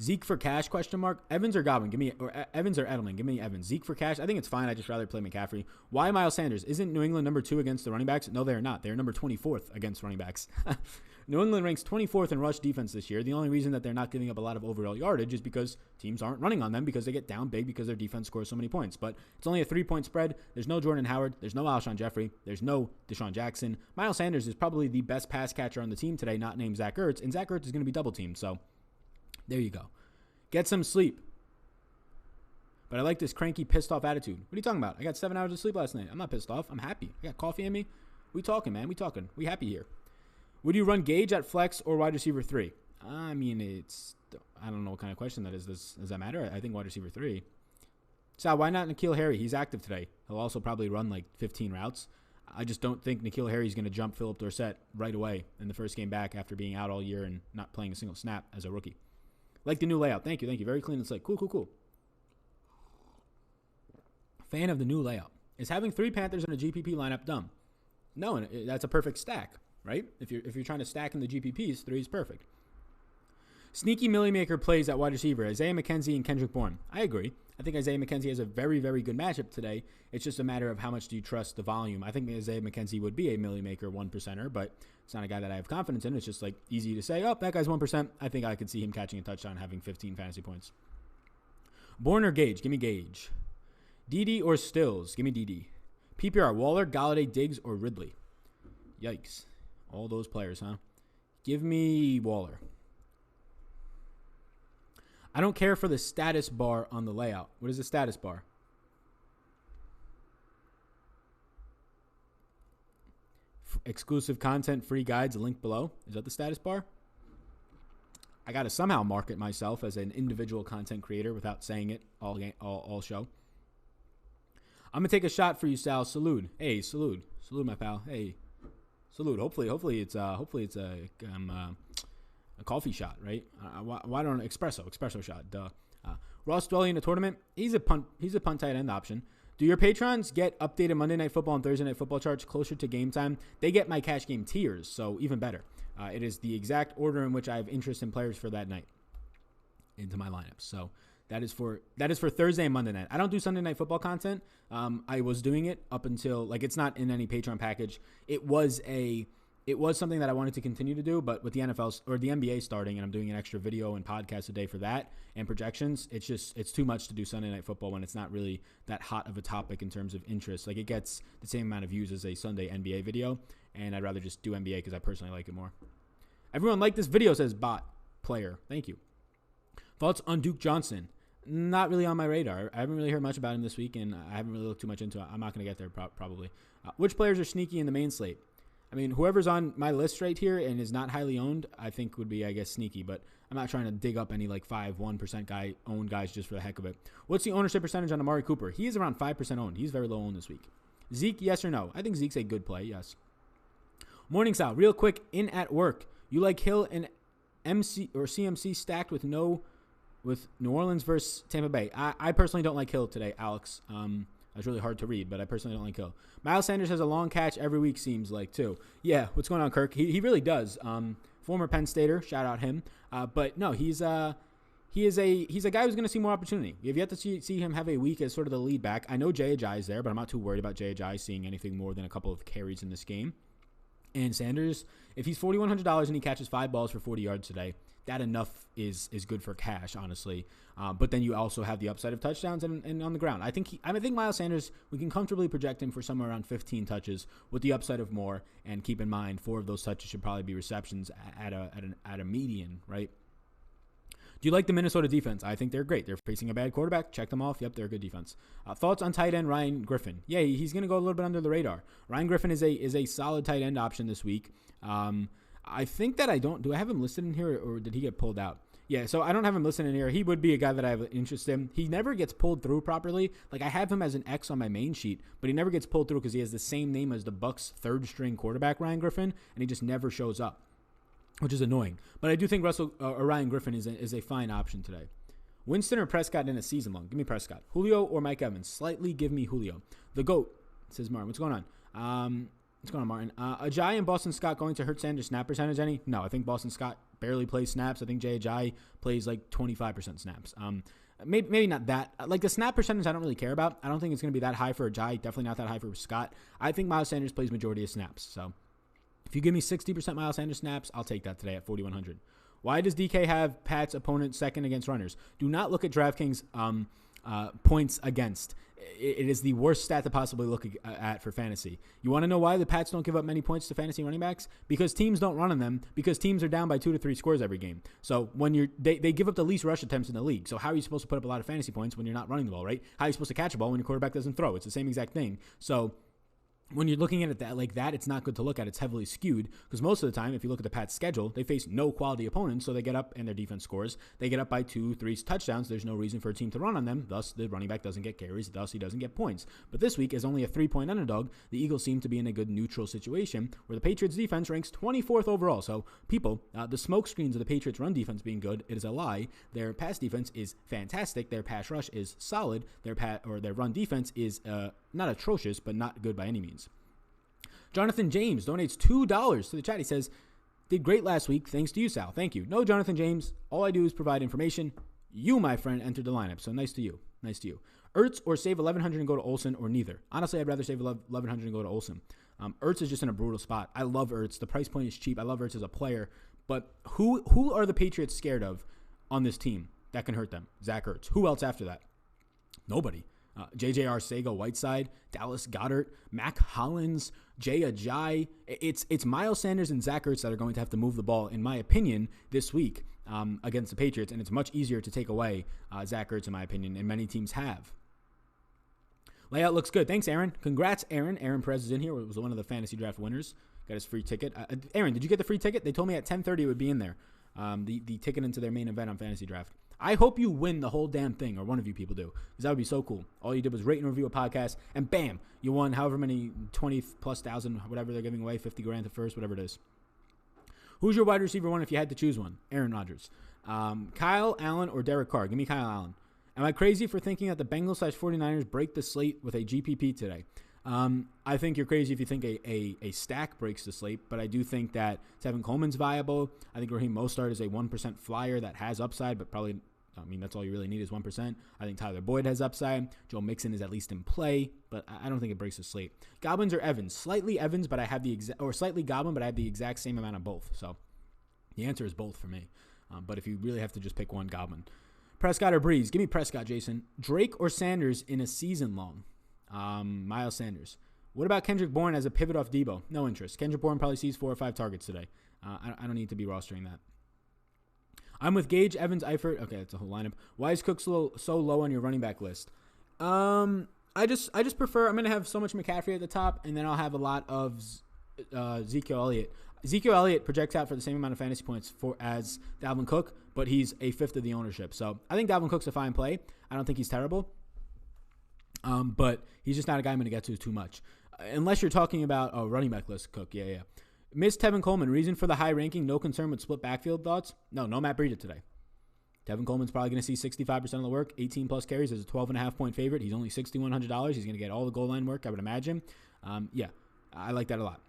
Zeke for cash, question mark. Evans or Godwin? Evans or Edelman? Give me Evans. Zeke for cash? I think it's fine. I just rather play McCaffrey. Why Miles Sanders? Isn't New England number 2 against the running backs? No, they are not. They are number 24th against running backs. New England ranks 24th in rush defense this year. The only reason that they're not giving up a lot of overall yardage is because teams aren't running on them because they get down big because their defense scores so many points. But it's only a 3-point spread. There's no Jordan Howard. There's no Alshon Jeffrey. There's no Deshaun Jackson. Miles Sanders is probably the best pass catcher on the team today, not named Zach Ertz. And Zach Ertz is going to be double teamed. So there you go. Get some sleep. But I like this cranky, pissed off attitude. What are you talking about? I got 7 hours of sleep last night. I'm not pissed off. I'm happy. I got coffee in me. We talking, man. We talking. We happy here. Would you run Gage at flex or wide receiver 3? I mean, I don't know what kind of question that is. Does that matter? I think wide receiver 3. So why not N'Keal Harry? He's active today. He'll also probably run like 15 routes. I just don't think N'Keal Harry's going to jump Phillip Dorsett right away in the first game back after being out all year and not playing a single snap as a rookie. Like the new layout. Thank you. Very clean and slick. Cool. Fan of the new layout. Is having 3 Panthers in a GPP lineup dumb? No, and that's a perfect stack, right? If you're trying to stack in the GPPs, 3 is perfect. Sneaky Millie Maker plays at wide receiver, Isaiah McKenzie and Kendrick Bourne. I agree. I think Isaiah McKenzie has a very, very good matchup today. It's just a matter of how much do you trust the volume. I think Isaiah McKenzie would be a Millie Maker 1%er, but it's not a guy that I have confidence in. It's just like easy to say, oh, that guy's 1%. I think I could see him catching a touchdown, having 15 fantasy points. Bourne or Gage? Give me Gage. DD or Stills? Give me DD. PPR, Waller, Galladay, Diggs, or Ridley? Yikes. All those players, huh? Give me Waller. I don't care for the status bar on the layout. What is the status bar? Exclusive content, free guides, link below. Is that the status bar? I got to somehow market myself as an individual content creator without saying it all show. I'm going to take a shot for you, Sal. Salute. Hey, salute. Salute, my pal. Hey, salute. Hopefully it's a coffee shot, right? Why don't espresso shot? Duh. Ross Dwelly in the tournament. He's a punt tight end option. Do your patrons get updated Monday Night Football and Thursday Night Football charts closer to game time? They get my cash game tiers, so even better. It is the exact order in which I have interest in players for that night into my lineups. So that is for Thursday and Monday night. I don't do Sunday Night Football content. I was doing it up until it's not in any Patreon package. It was something that I wanted to continue to do, but with the NFL or the NBA starting, and I'm doing an extra video and podcast a day for that and projections, it's too much to do Sunday Night Football when it's not really that hot of a topic in terms of interest. Like, it gets the same amount of views as a Sunday NBA video, and I'd rather just do NBA because I personally like it more. Everyone like this video, says Bot Player. Thank you. Thoughts on Duke Johnson? Not really on my radar. I haven't really heard much about him this week, and I haven't really looked too much into it. I'm not going to get there probably. Which players are sneaky in the main slate? I mean, whoever's on my list right here and is not highly owned, I think would be, I guess, sneaky. But I'm not trying to dig up any 1% owned guys just for the heck of it. What's the ownership percentage on Amari Cooper? He is around 5% owned. He's very low owned this week. Zeke, yes or no? I think Zeke's a good play, yes. Morning Sal, real quick, in at work. You like Hill and MC or CMC stacked with New Orleans versus Tampa Bay? I personally don't like Hill today, Alex. That's really hard to read, but I personally don't like Hill. Miles Sanders has a long catch every week, seems like, too. Yeah, what's going on, Kirk? He really does. Former Penn Stater, shout out him. But no, he's a guy who's going to see more opportunity. We have yet to see him have a week as sort of the lead back. I know Jay Ajayi is there, but I'm not too worried about Jay Ajayi seeing anything more than a couple of carries in this game. And Sanders, if he's $4,100 and he catches 5 balls for 40 yards today, that enough is good for cash, honestly. But then you also have the upside of touchdowns and on the ground. I think Miles Sanders, we can comfortably project him for somewhere around 15 touches with the upside of more. And keep in mind, 4 of those touches should probably be receptions at a median, right? Do you like the Minnesota defense? I think they're great. They're facing a bad quarterback. Check them off. Yep, they're a good defense. Thoughts on tight end Ryan Griffin? Yeah, he's going to go a little bit under the radar. Ryan Griffin is a solid tight end option this week. I think that do I have him listed in here or did he get pulled out? Yeah, so I don't have him listed in here. He would be a guy that I have interest in. He never gets pulled through properly. Like, I have him as an X on my main sheet, but he never gets pulled through because he has the same name as the Bucs' third string quarterback, Ryan Griffin, and he just never shows up. which is annoying. But I do think Ryan Griffin is a fine option today. Winston or Prescott in a season long? Give me Prescott. Julio or Mike Evans? Slightly give me Julio. The GOAT, says Martin. What's going on? What's going on, Martin? Ajayi and Boston Scott going to hurt Sanders' snap percentage any? No, I think Boston Scott barely plays snaps. I think Ajayi plays like 25% snaps. Maybe not that. Like the snap percentage I don't really care about. I don't think it's going to be that high for Ajayi. Definitely not that high for Scott. I think Miles Sanders plays majority of snaps. So if you give me 60% Miles Sanders snaps, I'll take that today at 4,100. Why does DK have Pat's opponent second against runners? Do not look at DraftKings points against. It is the worst stat to possibly look at for fantasy. You want to know why the Pats don't give up many points to fantasy running backs? Because teams don't run on them, because teams are down by 2 to 3 scores every game. So when they give up the least rush attempts in the league. So how are you supposed to put up a lot of fantasy points when you're not running the ball, right? How are you supposed to catch a ball when your quarterback doesn't throw? It's the same exact thing. So when you're looking at it like that, it's not good to look at. It's heavily skewed because most of the time, if you look at the Pats' schedule, they face no quality opponents, so they get up and their defense scores. They get up by 2-3 touchdowns. There's no reason for a team to run on them. Thus, the running back doesn't get carries. Thus, he doesn't get points. But this week, as only a 3-point underdog, the Eagles seem to be in a good neutral situation where the Patriots' defense ranks 24th overall. So, people, the smoke screens of the Patriots' run defense being good, it is a lie. Their pass defense is fantastic. Their pass rush is solid. Their run defense is not atrocious, but not good by any means. Jonathan James donates $2 to the chat. He says, did great last week. Thanks to you, Sal. Thank you. No, Jonathan James. All I do is provide information. You, my friend, entered the lineup. So nice to you. Nice to you. Ertz or save 1,100 and go to Olsen or neither. Honestly, I'd rather save 1,100 and go to Olsen. Ertz is just in a brutal spot. I love Ertz. The price point is cheap. I love Ertz as a player. But who are the Patriots scared of on this team that can hurt them? Zach Ertz. Who else after that? Nobody. J.J. Arcega-Whiteside, Dallas Goedert, Mac Hollins, Jay Ajayi. It's Miles Sanders and Zach Ertz that are going to have to move the ball, in my opinion, this week against the Patriots. And it's much easier to take away Zach Ertz, in my opinion, and many teams have. Layout looks good. Thanks, Aaron. Congrats, Aaron. Aaron Perez is in here. It was one of the fantasy draft winners. Got his free ticket. Aaron, did you get the free ticket? They told me at 10:30 it would be in there. The ticket into their main event on Fantasy Draft. I hope you win the whole damn thing, or one of you people do, because that would be so cool. All you did was rate and review a podcast, and bam, you won however many 20+ thousand, whatever they're giving away, 50 grand at first, whatever it is. Who's your wide receiver one if you had to choose one? Aaron Rodgers. Kyle Allen or Derek Carr? Give me Kyle Allen. Am I crazy for thinking that the Bengals/49ers break the slate with a GPP today? I think you're crazy if you think a stack breaks the slate, but I do think that Tevin Coleman's viable. I think Raheem Mostert is a 1% flyer that has upside, but probably, that's all you really need is 1%. I think Tyler Boyd has upside. Joe Mixon is at least in play, but I don't think it breaks the slate. Goblins or Evans? Slightly Evans, but I have slightly Goblin, but I have the exact same amount of both. So the answer is both for me. But if you really have to just pick one, Goblin. Prescott or Breeze? Give me Prescott, Jason. Drake or Sanders in a season long? Miles Sanders. What about Kendrick Bourne as a pivot off Debo? No interest. Kendrick Bourne probably sees 4 or 5 targets today. I don't need to be rostering that. I'm with Gage, Evans, Eifert. Okay, that's a whole lineup. Why is Cook so low on your running back list? I just prefer. I'm gonna have so much McCaffrey at the top, and then I'll have a lot of Ezekiel Elliott. Ezekiel Elliott projects out for the same amount of fantasy points as Dalvin Cook, but he's a fifth of the ownership. So I think Dalvin Cook's a fine play. I don't think he's terrible. But he's just not a guy I'm going to get to too much. Unless you're talking about a running back list, Cook. Yeah. Missed Tevin Coleman. Reason for the high ranking, no concern with split backfield thoughts? No Matt Breida today. Tevin Coleman's probably going to see 65% of the work, 18+ carries as a 12.5-point favorite. He's only $6,100. He's going to get all the goal line work, I would imagine. I like that a lot.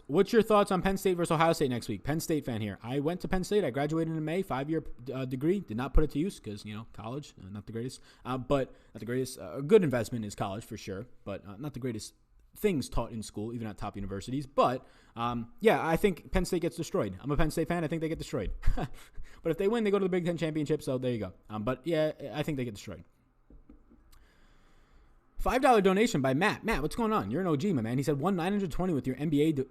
What's your thoughts on Penn State versus Ohio State next week? Penn State fan here. I went to Penn State. I graduated in May, 5-year degree. Did not put it to use because, college, not the greatest. But not the greatest. A good investment is college for sure, but not the greatest things taught in school, even at top universities. But, I think Penn State gets destroyed. I'm a Penn State fan. I think they get destroyed. But if they win, they go to the Big Ten Championship, so there you go. I think they get destroyed. $5 donation by Matt. Matt, what's going on? You're an OG, my man. He said, won 920 with your NBA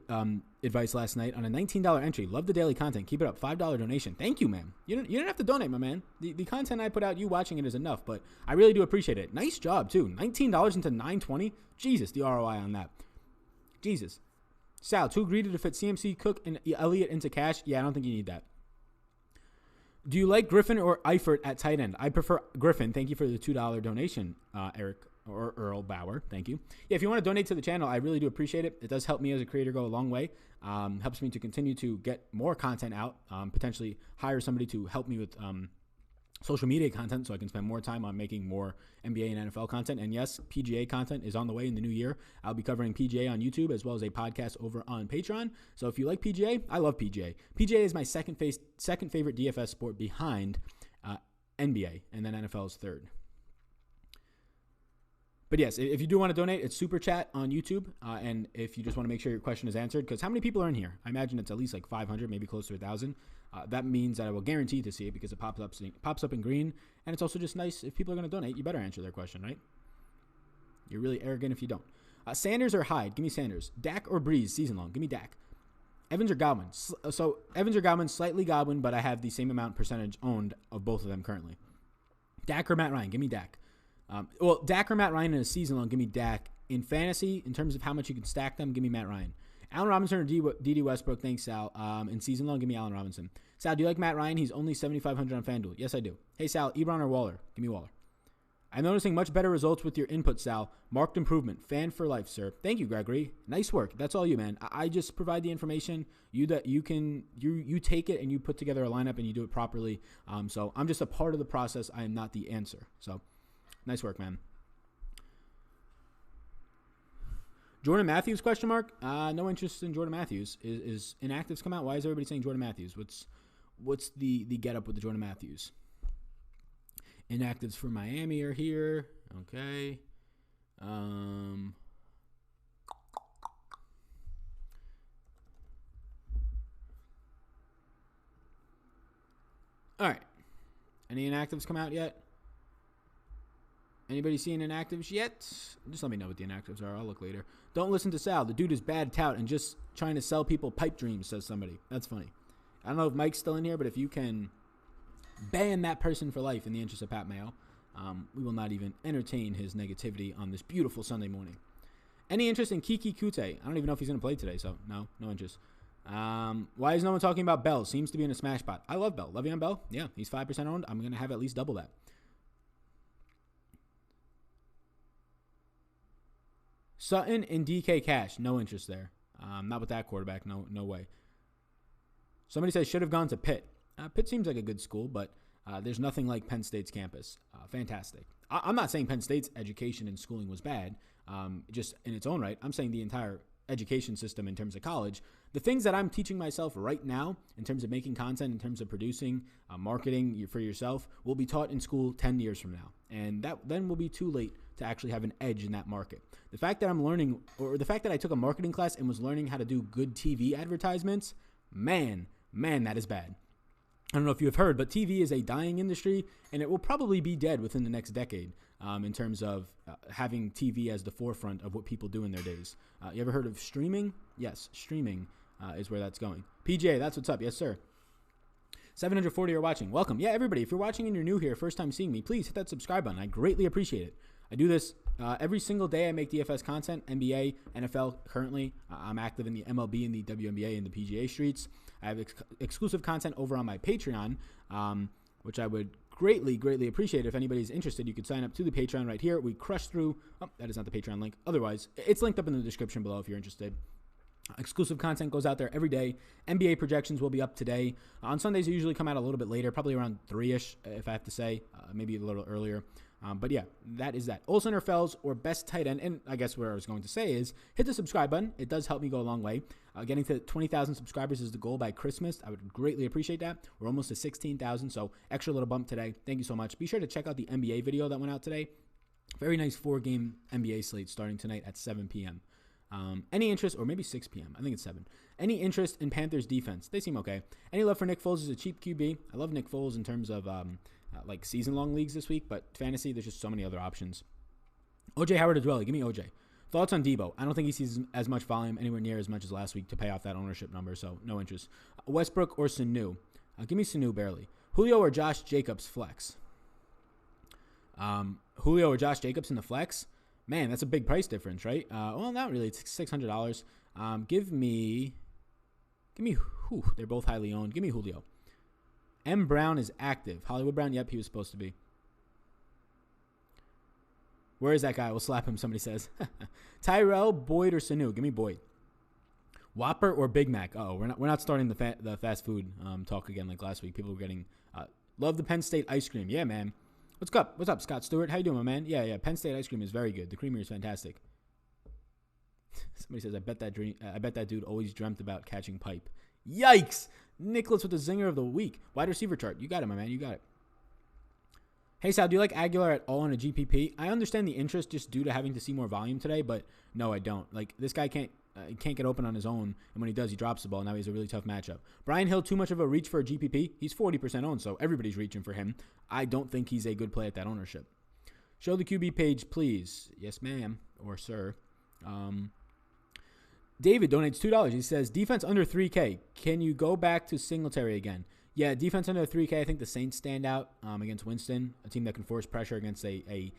advice last night on a $19 entry. Love the daily content. Keep it up. $5 donation. Thank you, man. You don't have to donate, my man. The content I put out, you watching it is enough, but I really do appreciate it. Nice job, too. $19 into $920. Jesus, the ROI on that. Jesus. Sal, too greedy to fit CMC, Cook, and Elliott into cash? Yeah, I don't think you need that. Do you like Griffin or Eifert at tight end? I prefer Griffin. Thank you for the $2 donation, Eric. or Earl Bauer. Thank you. Yeah, if you want to donate to the channel, I really do appreciate it. It does help me as a creator go a long way. Helps me to continue to get more content out, potentially hire somebody to help me with social media content so I can spend more time on making more NBA and NFL content. And yes, PGA content is on the way in the new year. I'll be covering PGA on YouTube as well as a podcast over on Patreon. So if you like PGA, I love PGA. PGA is my second favorite DFS sport behind NBA, and then NFL is third. But yes, if you do want to donate, it's Super Chat on YouTube. And if you just want to make sure your question is answered, because how many people are in here? I imagine it's at least like 500, maybe close to 1,000. That means that I will guarantee to see it because it pops up in green. And it's also just nice if people are going to donate, you better answer their question, right? You're really arrogant if you don't. Sanders or Hyde? Give me Sanders. Dak or Breeze season long? Give me Dak. Evans or Godwin? So Evans or Godwin, slightly Godwin, but I have the same amount percentage owned of both of them currently. Dak or Matt Ryan? Give me Dak. Dak or Matt Ryan in a season long, give me Dak. In fantasy, in terms of how much you can stack them, give me Matt Ryan. Allen Robinson or D.D. Westbrook, thanks, Sal. In season long, give me Allen Robinson. Sal, do you like Matt Ryan? He's only 7,500 on FanDuel. Yes, I do. Hey, Sal, Ebron or Waller? Give me Waller. I'm noticing much better results with your input, Sal. Marked improvement. Fan for life, sir. Thank you, Gregory. Nice work. That's all you, man. I just provide the information. You take it and you put together a lineup and you do it properly. So I'm just a part of the process. I am not the answer. So nice work, man. Jordan Matthews, question mark? No interest in Jordan Matthews. Is inactives come out? Why is everybody saying Jordan Matthews? What's the get up with the Jordan Matthews? Inactives for Miami are here. Okay. All right. Any inactives come out yet? Anybody seeing inactives yet? Just let me know what the inactives are. I'll look later. Don't listen to Sal. The dude is bad tout and just trying to sell people pipe dreams, says somebody. That's funny. I don't know if Mike's still in here, but if you can ban that person for life in the interest of Pat Mayo, we will not even entertain his negativity on this beautiful Sunday morning. Any interest in Kiki Kute? I don't even know if he's going to play today, so no interest. Why is no one talking about Bell? Seems to be in a smash spot. I love Bell. Le'Veon Bell? Yeah, he's 5% owned. I'm going to have at least double that. Sutton and DK Cash, no interest there. Not with that quarterback, no way. Somebody says should have gone to Pitt. Pitt seems like a good school, but there's nothing like Penn State's campus. Fantastic. I'm not saying Penn State's education and schooling was bad, just in its own right. I'm saying the entire education system in terms of college. The things that I'm teaching myself right now in terms of making content, in terms of producing, marketing for yourself, will be taught in school 10 years from now. And that then will be too late to actually have an edge in that market. The fact that I'm learning, or the fact that I took a marketing class and was learning how to do good TV advertisements, man, that is bad. I don't know if you have heard, but TV is a dying industry, and it will probably be dead within the next decade in terms of having TV as the forefront of what people do in their days. You ever heard of streaming? Yes, streaming is where that's going. PJ, that's what's up. Yes, sir. 740 are watching. Welcome. Yeah, everybody, if you're watching and you're new here, first time seeing me, please hit that subscribe button. I greatly appreciate it. I do this every single day. I make DFS content, NBA, NFL. Currently, I'm active in the MLB and the WNBA and the PGA streets. I have exclusive content over on my Patreon, which I would greatly appreciate. If anybody's interested, you could sign up to the Patreon right here. We crush through. Oh, that is not the Patreon link. Otherwise, it's linked up in the description below if you're interested. Exclusive content goes out there every day. NBA projections will be up today. On Sundays, they usually come out a little bit later, probably around 3-ish, if I have to say, maybe a little earlier. But yeah, that is that. Olsen or Fells or best tight end. And I guess what I was going to say is hit the subscribe button. It does help me go a long way. Getting to 20,000 subscribers is the goal by Christmas. I would greatly appreciate that. We're almost to 16,000, so extra little bump today. Thank you so much. Be sure to check out the NBA video that went out today. Very nice 4-game NBA slate starting tonight at 7 p.m. Any interest, or maybe 6 p.m. I think it's 7. Any interest in Panthers defense? They seem okay. Any love for Nick Foles as a cheap QB? I love Nick Foles in terms of like season-long leagues this week, but fantasy, there's just so many other options. OJ Howard or Dwelly? Give me OJ. Thoughts on Debo? I don't think he sees as much volume, anywhere near as much as last week to pay off that ownership number, so no interest. Westbrook or Sanu? Give me Sanu barely. Julio or Josh Jacobs flex? Julio or Josh Jacobs in the flex? Man, that's a big price difference, right? Well, not really. It's $600. Give me. They're both highly owned. Give me Julio. M. Brown is active. Hollywood Brown, yep, he was supposed to be. Where is that guy? We'll slap him, somebody says. Tyrell, Boyd, or Sanu? Give me Boyd. Whopper or Big Mac? Oh, we're not starting the fast food talk again like last week. People were getting love the Penn State ice cream. Yeah, man. What's up, Scott Stewart? How you doing, my man? Yeah. Penn State ice cream is very good. The creamery is fantastic. Somebody says, I bet that dude always dreamt about catching pipe. Yikes! Nicholas with the zinger of the week. Wide receiver chart. You got it, my man. You got it. Hey, Sal, do you like Aguilar at all in a GPP? I understand the interest just due to having to see more volume today, but no, I don't. Like, this guy can't get open on his own, and when he does, he drops the ball. Now he has a really tough matchup. Brian Hill, too much of a reach for a GPP. He's 40% owned, so everybody's reaching for him. I don't think he's a good play at that ownership. Show the QB page, please. Yes, ma'am, or sir. David donates $2. He says, defense under 3K. Can you go back to Singletary again? Yeah, defense under 3K. I think the Saints stand out against Winston, a team that can force pressure against a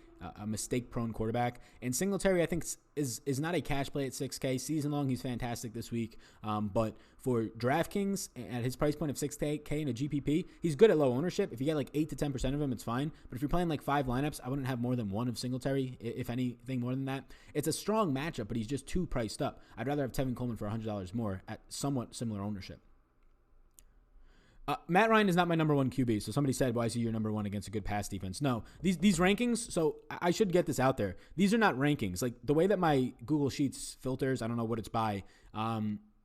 mistake-prone quarterback. And Singletary, I think, is not a cash play at 6K. Season long, he's fantastic this week. But for Draftkings, at his price point of 6K in a GPP, he's good at low ownership. If you get like 8 to 10% of him, it's fine. But if you're playing like 5 lineups, I wouldn't have more than one of Singletary, if anything more than that. It's a strong matchup, but he's just too priced up. I'd rather have Tevin Coleman for $100 more at somewhat similar ownership. Matt Ryan is not my number one QB. So somebody said, why is he your number one against a good pass defense? No, these rankings, so I should get this out there. These are not rankings. Like the way that my Google Sheets filters, I don't know what it's by.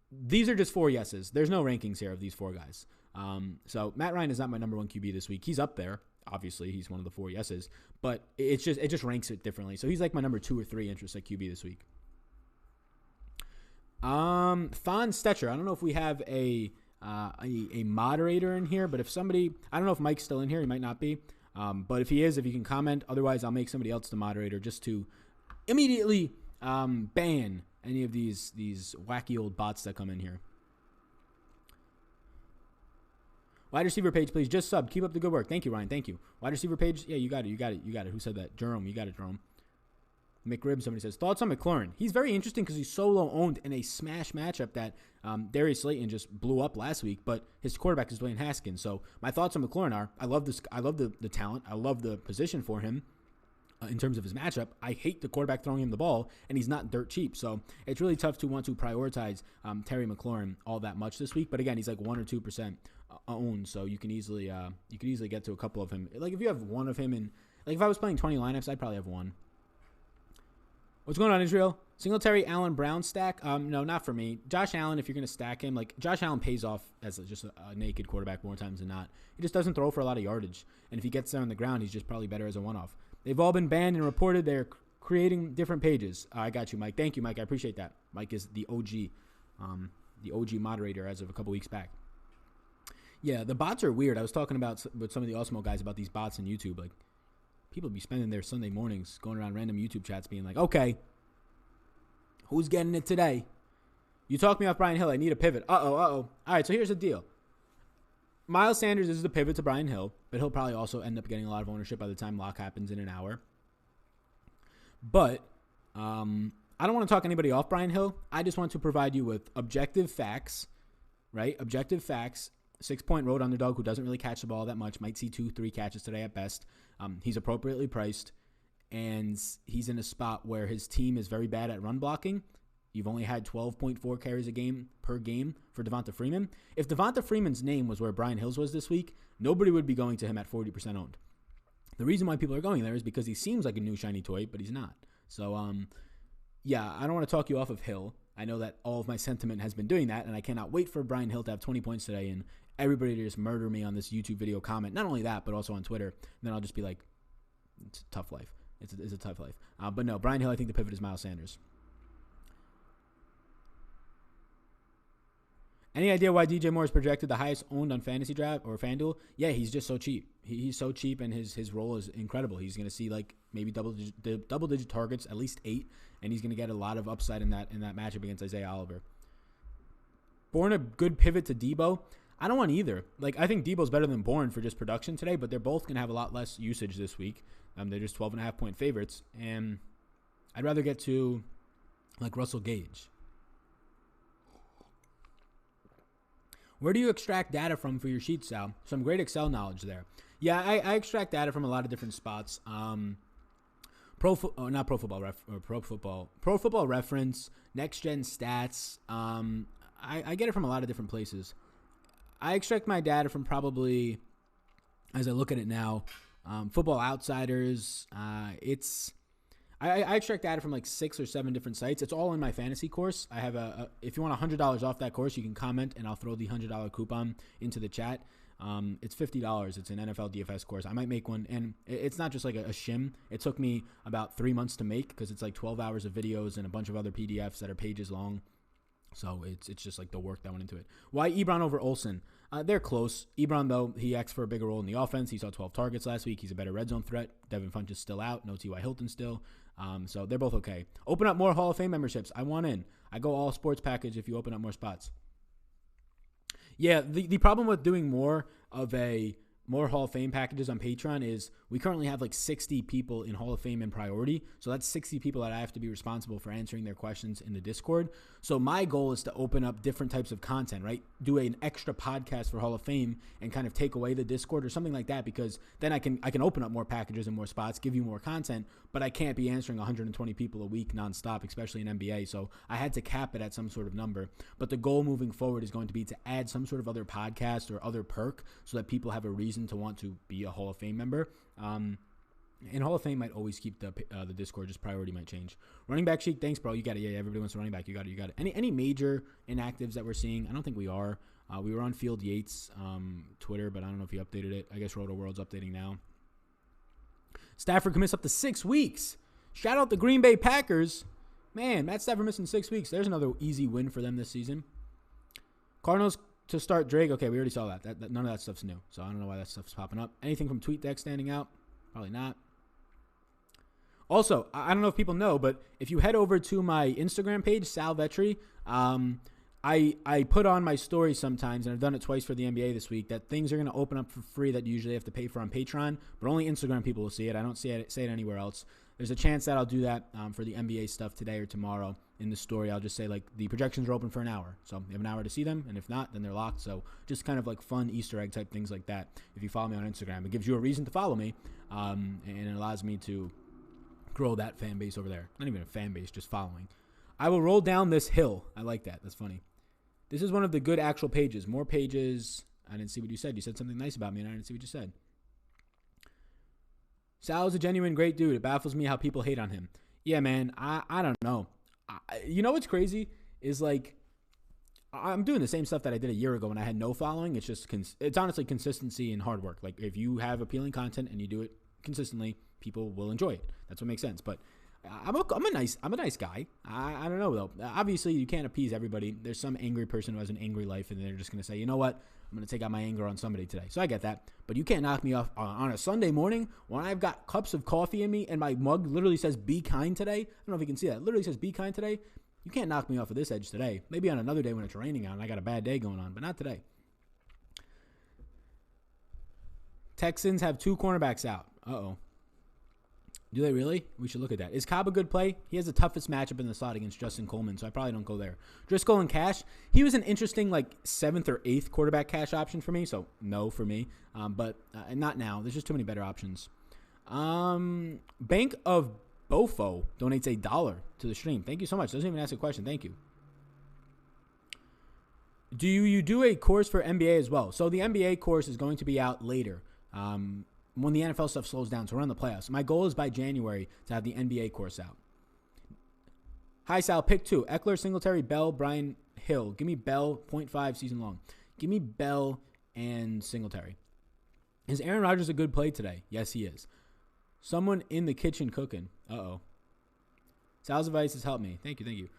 These are just 4 yeses. There's no rankings here of these 4 guys. So Matt Ryan is not my number one QB this week. He's up there. Obviously, he's one of the 4 yeses, but it just ranks it differently. So he's like my number 2 or 3 interest at QB this week. Thon Stetcher. I don't know if we have a moderator in here, but if somebody, I don't know if Mike's still in here, he might not be, but if he is, if you can comment, otherwise I'll make somebody else the moderator just to immediately ban any of these wacky old bots that come in here. Wide receiver page, please. Just sub. Keep up the good work. Thank you, Ryan. Thank you. Wide receiver page. Yeah, you got it. Who said that? Jerome. You got it, Jerome. McRib, somebody says, thoughts on McLaurin? He's very interesting because he's so low owned in a smash matchup that Darius Slayton just blew up last week, but his quarterback is Dwayne Haskins. So my thoughts on McLaurin are, I love the talent. I love the position for him in terms of his matchup. I hate the quarterback throwing him the ball, and he's not dirt cheap. So it's really tough to want to prioritize Terry McLaurin all that much this week. But again, he's like 1 or 2% owned, so you can easily get to a couple of him. Like if you have one of him, and like if I was playing 20 lineups, I'd probably have one. What's going on, Israel? Singletary, Allen, Brown stack? No, not for me. Josh Allen, if you're going to stack him, like Josh Allen pays off as just a naked quarterback more times than not. He just doesn't throw for a lot of yardage. And if he gets there on the ground, he's just probably better as a one-off. They've all been banned and reported. They're creating different pages. I got you, Mike. Thank you, Mike. I appreciate that. Mike is the OG moderator as of a couple weeks back. Yeah, the bots are weird. I was talking with some of the Osmo guys about these bots on YouTube. Like, people be spending their Sunday mornings going around random YouTube chats being like, okay, who's getting it today? You talked me off Brian Hill. I need a pivot. Uh-oh. All right, so here's the deal. Miles Sanders is the pivot to Brian Hill, but he'll probably also end up getting a lot of ownership by the time lock happens in an hour. But I don't want to talk anybody off Brian Hill. I just want to provide you with objective facts, right? Objective facts. 6-point road underdog who doesn't really catch the ball that much. Might see 2-3 catches today at best. He's appropriately priced, and he's in a spot where his team is very bad at run blocking. You've only had 12.4 carries per game for Devonta Freeman. If Devonta Freeman's name was where Brian Hill's was this week, nobody would be going to him at 40% owned. The reason why people are going there is because he seems like a new shiny toy, but he's not. So, yeah, I don't want to talk you off of Hill. I know that all of my sentiment has been doing that, and I cannot wait for Brian Hill to have 20 points today and everybody to just murder me on this YouTube video comment. Not only that, but also on Twitter. And then I'll just be like, it's a tough life. It's a tough life. But no, Brian Hill, I think the pivot is Miles Sanders. Any idea why DJ Moore is projected the highest owned on FantasyDraft or FanDuel? Yeah, he's just so cheap. He's so cheap, and his role is incredible. He's going to see like maybe double-digit targets, at least 8, and he's going to get a lot of upside in that matchup against Isaiah Oliver. Bourne a good pivot to Debo? I don't want either. Like, I think Debo's better than Bourne for just production today, but they're both going to have a lot less usage this week. They're just 12.5-point favorites, and I'd rather get to like Russell Gage. Where do you extract data from for your sheets, Sal? Some great Excel knowledge there. Yeah, I extract data from a lot of different spots. Pro Football Reference, Next Gen Stats. I get it from a lot of different places. I extract my data from probably, as I look at it now, Football Outsiders. I extract data from like 6 or 7 different sites. It's all in my fantasy course. I have if you want $100 off that course, you can comment and I'll throw the $100 coupon into the chat. It's $50. It's an NFL DFS course. I might make one, and it's not just like a shim. It took me about 3 months to make because it's like 12 hours of videos and a bunch of other PDFs that are pages long. So it's just like the work that went into it. Why Ebron over Olsen? They're close. Ebron, though, he acts for a bigger role in the offense. He saw 12 targets last week. He's a better red zone threat. Devin Funch is still out. No T.Y. Hilton still. So they're both okay. Open up more Hall of Fame memberships. I want in. I go all sports package if you open up more spots. Yeah, the problem with doing more Hall of Fame packages on Patreon is we currently have like 60 people in Hall of Fame in priority. So that's 60 people that I have to be responsible for answering their questions in the Discord. So my goal is to open up different types of content, right? Do an extra podcast for Hall of Fame and kind of take away the Discord or something like that, because then I can open up more packages and more spots, give you more content, but I can't be answering 120 people a week nonstop, especially in NBA. So I had to cap it at some sort of number. But the goal moving forward is going to be to add some sort of other podcast or other perk so that people have a reason to want to be a Hall of Fame member. And Hall of Fame might always keep the Discord, just priority might change. Running back Sheik, thanks, bro. You got it. Yeah, everybody wants a running back. You got it. Any major inactives that we're seeing? I don't think we are. We were on Field Yates Twitter, but I don't know if he updated it. I guess Roto World's updating now. Stafford commits up to 6 weeks. Shout out the Green Bay Packers. Man, Matt Stafford missing 6 weeks. There's another easy win for them this season. Cardinals to start Drake. Okay, we already saw that. None of that stuff's new, so I don't know why that stuff's popping up. Anything from TweetDeck standing out? Probably not. Also, I don't know if people know, but if you head over to my Instagram page, Sal Vetri, I put on my story sometimes, and I've done it twice for the NBA this week, that things are going to open up for free that you usually have to pay for on Patreon, but only Instagram people will see it. I don't say it anywhere else. There's a chance that I'll do that for the NBA stuff today or tomorrow. In the story, I'll just say, like, the projections are open for an hour. So you have an hour to see them, and if not, then they're locked. So just kind of like fun Easter egg type things like that. If you follow me on Instagram, it gives you a reason to follow me, and it allows me to grow that fan base over there. Not even a fan base, just following. I will roll down this hill. I like that. That's funny. This is one of the good actual pages. More pages. I didn't see what you said. You said something nice about me, and I didn't see what you said. Sal is a genuine great dude. It baffles me how people hate on him. Yeah, man. I don't know. You know what's crazy is, like, I'm doing the same stuff that I did a year ago when I had no following. It's just it's honestly consistency and hard work. Like, if you have appealing content and you do it consistently, people will enjoy it. That's what makes sense. But I'm a nice guy. I don't know, though. Obviously, you can't appease everybody. There's some angry person who has an angry life, and they're just going to say, you know what? I'm going to take out my anger on somebody today. So I get that. But you can't knock me off on a Sunday morning when I've got cups of coffee in me and my mug literally says, be kind today. I don't know if you can see that. It literally says, be kind today. You can't knock me off of this edge today. Maybe on another day when it's raining out and I got a bad day going on, but not today. Texans have 2 cornerbacks out. Uh-oh. Do they really? We should look at that. Is Cobb a good play? He has the toughest matchup in the slot against Justin Coleman, so I probably don't go there. Driscoll and Cash, he was an interesting, like, 7th or 8th quarterback cash option for me, so no for me. But not now. There's just too many better options. Bank of Bofo donates $1 to the stream. Thank you so much. Doesn't even ask a question. Thank you. Do you do a course for NBA as well? So the NBA course is going to be out later. When the NFL stuff slows down, so we're on the playoffs. My goal is by January to have the NBA course out. Hi, Sal. Pick 2. Eckler, Singletary, Bell, Brian Hill. Give me Bell, 0.5 season long. Give me Bell and Singletary. Is Aaron Rodgers a good play today? Yes, he is. Someone in the kitchen cooking. Uh-oh. Sal's advice has helped me. Thank you.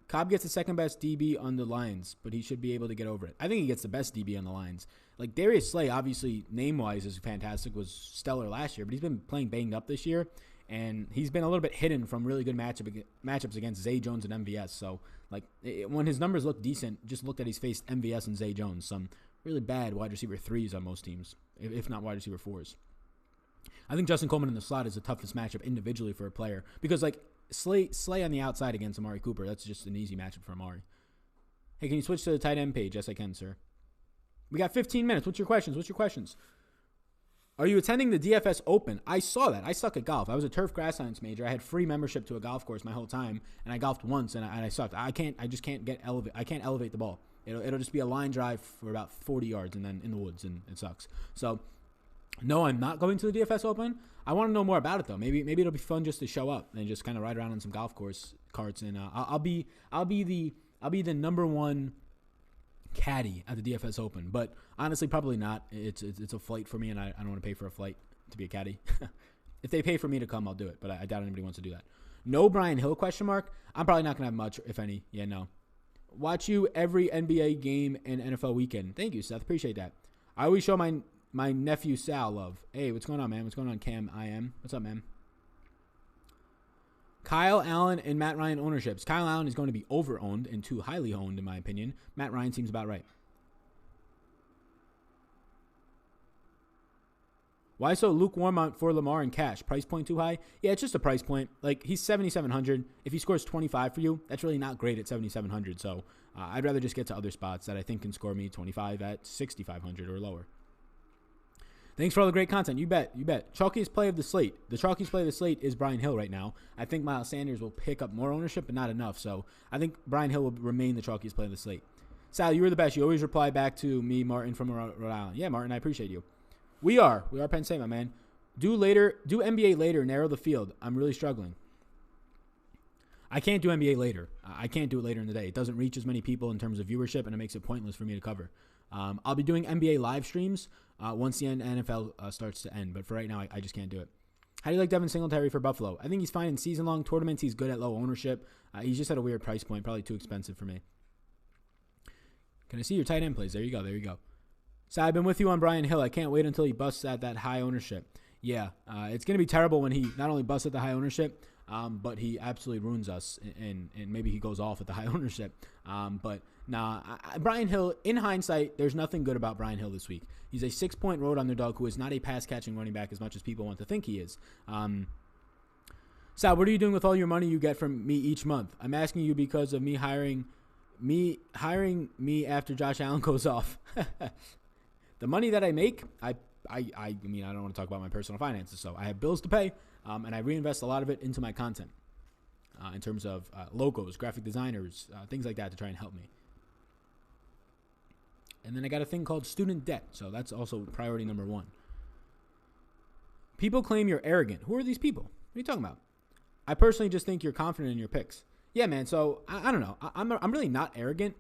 Cobb gets the second best DB on the Lions, but he should be able to get over it. I think he gets the best DB on the Lions. Like, Darius Slay, obviously, name-wise, is fantastic, was stellar last year, but he's been playing banged up this year, and he's been a little bit hidden from really good matchups against Zay Jones and MVS. So, like, when his numbers look decent, just look that he's faced MVS and Zay Jones, some really bad wide receiver 3s on most teams, if not wide receiver 4s. I think Justin Coleman in the slot is the toughest matchup individually for a player, because, like, Slay on the outside against Amari Cooper, that's just an easy matchup for Amari. Hey, can you switch to the tight end page? Yes, I can, sir. We got 15 minutes. What's your questions? Are you attending the DFS Open? I saw that. I suck at golf. I was a turf grass science major. I had free membership to a golf course my whole time, and I golfed once, and I sucked. I just can't elevate the ball. It'll just be a line drive for about 40 yards and then in the woods, and it sucks. So, no, I'm not going to the DFS Open. I want to know more about it though. Maybe it'll be fun just to show up and just kind of ride around on some golf course carts, and I'll be the number one caddy at the DFS Open. But honestly, probably not. It's a flight for me, and I don't want to pay for a flight to be a caddy. If they pay for me to come, I'll do it. But I doubt anybody wants to do that. No Brian Hill ? I'm probably not gonna have much, if any. Yeah, no. Watch you every NBA game and NFL weekend. Thank you, Seth. Appreciate that. I always show my nephew Sal love. Hey, what's going on, man? What's going on, Cam? What's up, man? Kyle Allen and Matt Ryan ownerships. Kyle Allen is going to be over-owned and too highly owned, in my opinion. Matt Ryan seems about right. Why so lukewarm for Lamar and cash? Price point too high? Yeah, it's just a price point. Like, he's 7,700. If he scores 25 for you, that's really not great at 7,700. So I'd rather just get to other spots that I think can score me 25 at 6,500 or lower. Thanks for all the great content. You bet. Chalkiest play of the slate. The chalkiest play of the slate is Brian Hill right now. I think Miles Sanders will pick up more ownership, but not enough. So I think Brian Hill will remain the chalkiest play of the slate. Sal, you were the best. You always reply back to me, Martin from Rhode Island. Yeah, Martin, I appreciate you. We are Penn State, my man. Do NBA later, narrow the field. I'm really struggling. I can't do NBA later. I can't do it later in the day. It doesn't reach as many people in terms of viewership, and it makes it pointless for me to cover. I'll be doing NBA live streams once the NFL starts to end, but for right now, I just can't do it. How do you like Devin Singletary for Buffalo? I think he's fine in season-long tournaments. He's good at low ownership. He's just at a weird price point, probably too expensive for me. Can I see your tight end plays? There you go. So I've been with you on Brian Hill. I can't wait until he busts at that high ownership. Yeah, it's going to be terrible when he not only busts at the high ownership, but he absolutely ruins us, and maybe he goes off at the high ownership. But Brian Hill, in hindsight, there's nothing good about Brian Hill this week. He's a 6-point road underdog who is not a pass-catching running back as much as people want to think he is. Sal, what are you doing with all your money you get from me each month? I'm asking you because of me hiring me after Josh Allen goes off. The money that I make, I mean, I don't want to talk about my personal finances, so I have bills to pay, and I reinvest a lot of it into my content in terms of logos, graphic designers, things like that to try and help me. And then I got a thing called student debt, so that's also priority number one. People claim you're arrogant. Who are these people? What are you talking about? I personally just think you're confident in your picks. Yeah, man, so I don't know. I'm really not arrogant.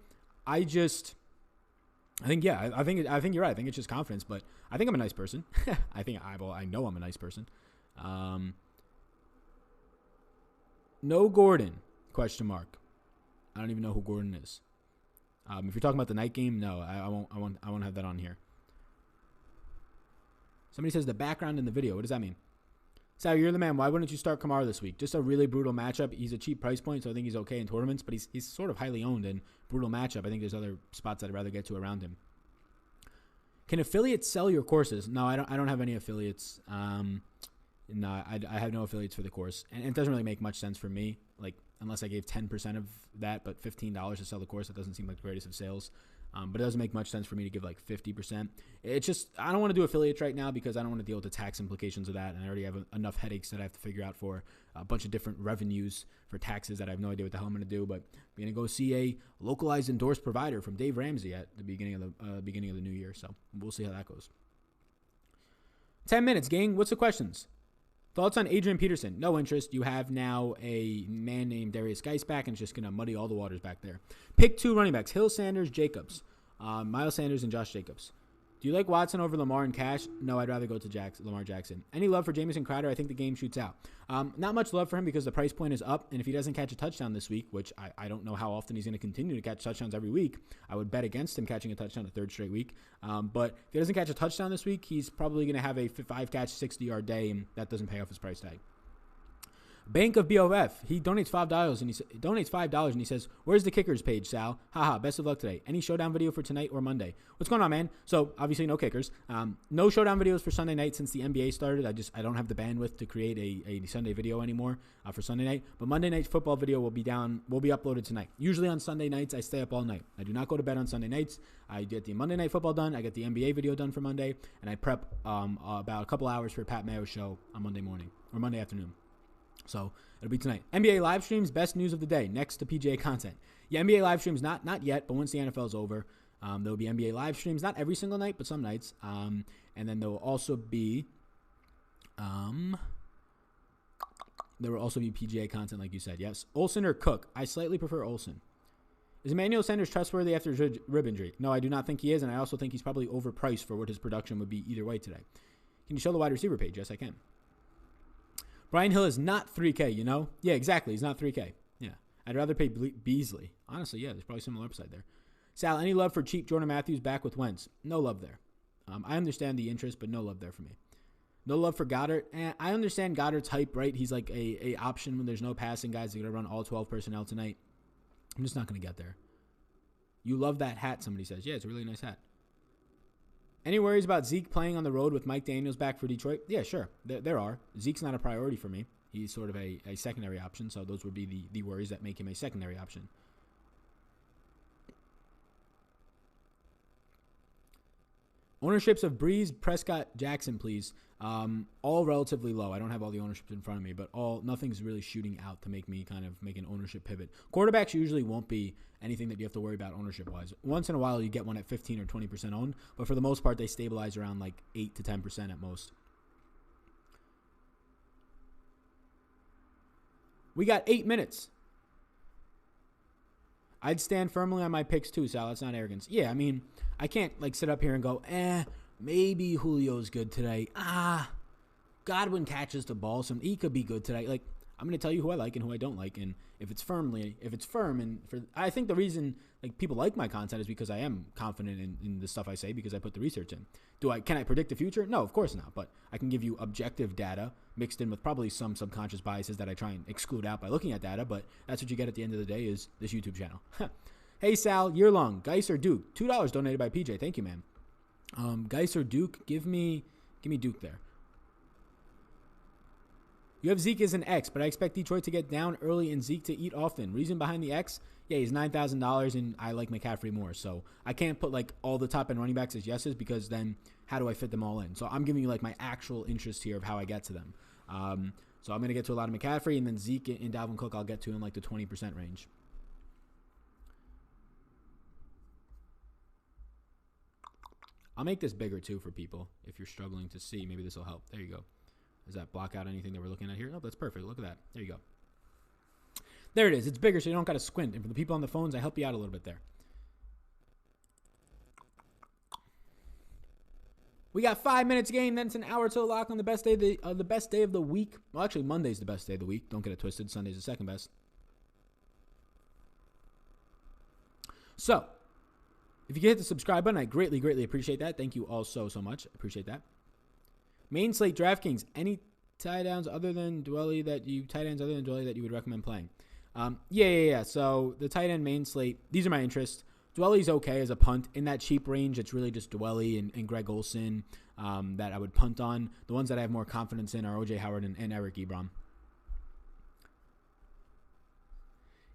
I think you're right. I think it's just confidence, but I think I'm a nice person. I know I'm a nice person. No Gordon, ? I don't even know who Gordon is. If you're talking about the night game, no, I won't have that on here. Somebody says the background in the video. What does that mean? Sal, you're the man. Why wouldn't you start Kamara this week? Just a really brutal matchup. He's a cheap price point, so I think he's okay in tournaments, but he's sort of highly owned and brutal matchup. I think there's other spots I'd rather get to around him. Can affiliates sell your courses? No, I don't have any affiliates. No, I have no affiliates for the course, and it doesn't really make much sense for me. Like, unless I gave 10% of that, but $15 to sell the course, that doesn't seem like the greatest of sales. But it doesn't make much sense for me to give like 50%. It's just, I don't want to do affiliates right now because I don't want to deal with the tax implications of that. And I already have enough headaches that I have to figure out for a bunch of different revenues for taxes that I have no idea what the hell I'm going to do. But I'm going to go see a localized endorsed provider from Dave Ramsey at the beginning of the new year. So we'll see how that goes. 10 minutes, gang. What's the questions? Thoughts on Adrian Peterson? No interest. You have now a man named Darius Geis back, and it's just going to muddy all the waters back there. Pick 2 running backs: Hill, Sanders, Jacobs. Miles Sanders and Josh Jacobs. Do you like Watson over Lamar and Cash? No, I'd rather go to Lamar Jackson. Any love for Jamison Crowder? I think the game shoots out. Not much love for him because the price point is up, and if he doesn't catch a touchdown this week, which I don't know how often he's going to continue to catch touchdowns every week, I would bet against him catching a touchdown the 3rd straight week. But if he doesn't catch a touchdown this week, he's probably going to have a 5-catch, 60-yard day, and that doesn't pay off his price tag. Bank of BOF. He donates $5 and he says, "Where's the kickers page, Sal? Haha. Best of luck today. Any showdown video for tonight or Monday? What's going on, man? So obviously no kickers. No showdown videos for Sunday night since the NBA started. I don't have the bandwidth to create a Sunday video anymore for Sunday night. But Monday night's football video will be uploaded tonight. Usually on Sunday nights I stay up all night. I do not go to bed on Sunday nights. I get the Monday night football done. I get the NBA video done for Monday, and I prep about a couple hours for Pat Mayo's show on Monday morning or Monday afternoon. So it'll be tonight. NBA live streams, best news of the day, next to PGA content. Yeah, NBA live streams, not yet, but once the NFL's over, there'll be NBA live streams, not every single night, but some nights. And then there will also be PGA content, like you said. Yes. Olsen or Cook? I slightly prefer Olsen. Is Emmanuel Sanders trustworthy after his rib injury? No, I do not think he is, and I also think he's probably overpriced for what his production would be either way today. Can you show the wide receiver page? Yes, I can. Brian Hill is not 3K, you know? Yeah, exactly. He's not 3K. Yeah. I'd rather pay Beasley. Honestly, yeah, there's probably similar upside there. Sal, any love for cheap Jordan Matthews back with Wentz? No love there. I understand the interest, but no love there for me. No love for Goddard. I understand Goddard's hype, right? He's like a option when there's no passing guys. They're going to run all 12 personnel tonight. I'm just not going to get there. You love that hat, somebody says. Yeah, it's a really nice hat. Any worries about Zeke playing on the road with Mike Daniels back for Detroit? Yeah, sure. There are. Zeke's not a priority for me. He's sort of a secondary option, so those would be the worries that make him a secondary option. Ownerships of Breeze, Prescott, Jackson, please. All relatively low. I don't have all the ownerships in front of me, but nothing's really shooting out to make me kind of make an ownership pivot. Quarterbacks usually won't be anything that you have to worry about ownership-wise. Once in a while, you get one at 15 or 20% owned, but for the most part, they stabilize around like 8 to 10% at most. We got 8 minutes. I'd stand firmly on my picks too, Sal. That's not arrogance. Yeah, I mean, I can't like sit up here and go, maybe Julio's good today. Godwin catches the ball, so he could be good today. Like, I'm going to tell you who I like and who I don't like, and if it's firm, I think the reason like people like my content is because I am confident in the stuff I say because I put the research in. Can I predict the future? No, of course not, but I can give you objective data mixed in with probably some subconscious biases that I try and exclude out by looking at data, but that's what you get at the end of the day is this YouTube channel. Hey, Sal, year long, Geis or Duke? $2 donated by PJ. Thank you, man. Geis or Duke? Give me Duke there. You have Zeke as an X, but I expect Detroit to get down early and Zeke to eat often. Reason behind the X? Yeah, he's $9,000, and I like McCaffrey more. So I can't put like all the top end running backs as yeses because then how do I fit them all in? So I'm giving you like my actual interest here of how I get to them. So I'm going to get to a lot of McCaffrey, and then Zeke and Dalvin Cook I'll get to in like the 20% range. I'll make this bigger too for people if you're struggling to see. Maybe this will help. There you go. Does that block out anything that we're looking at here? No, that's perfect. Look at that. There you go. There it is. It's bigger so you don't got to squint. And for the people on the phones, I help you out a little bit there. We got 5 minutes game. Then it's an hour till lock on the best day of the week. Well, actually, Monday's the best day of the week. Don't get it twisted. Sunday's the second best. So, if you can hit the subscribe button, I greatly, greatly appreciate that. Thank you all so much. Appreciate that. Main slate Draftkings. Any tight ends other than Dwelly that you would recommend playing? Yeah. So the tight end main slate. These are my interests. Dwelly's okay as a punt in that cheap range. It's really just Dwelly and Greg Olsen that I would punt on. The ones that I have more confidence in are OJ Howard and Eric Ebron.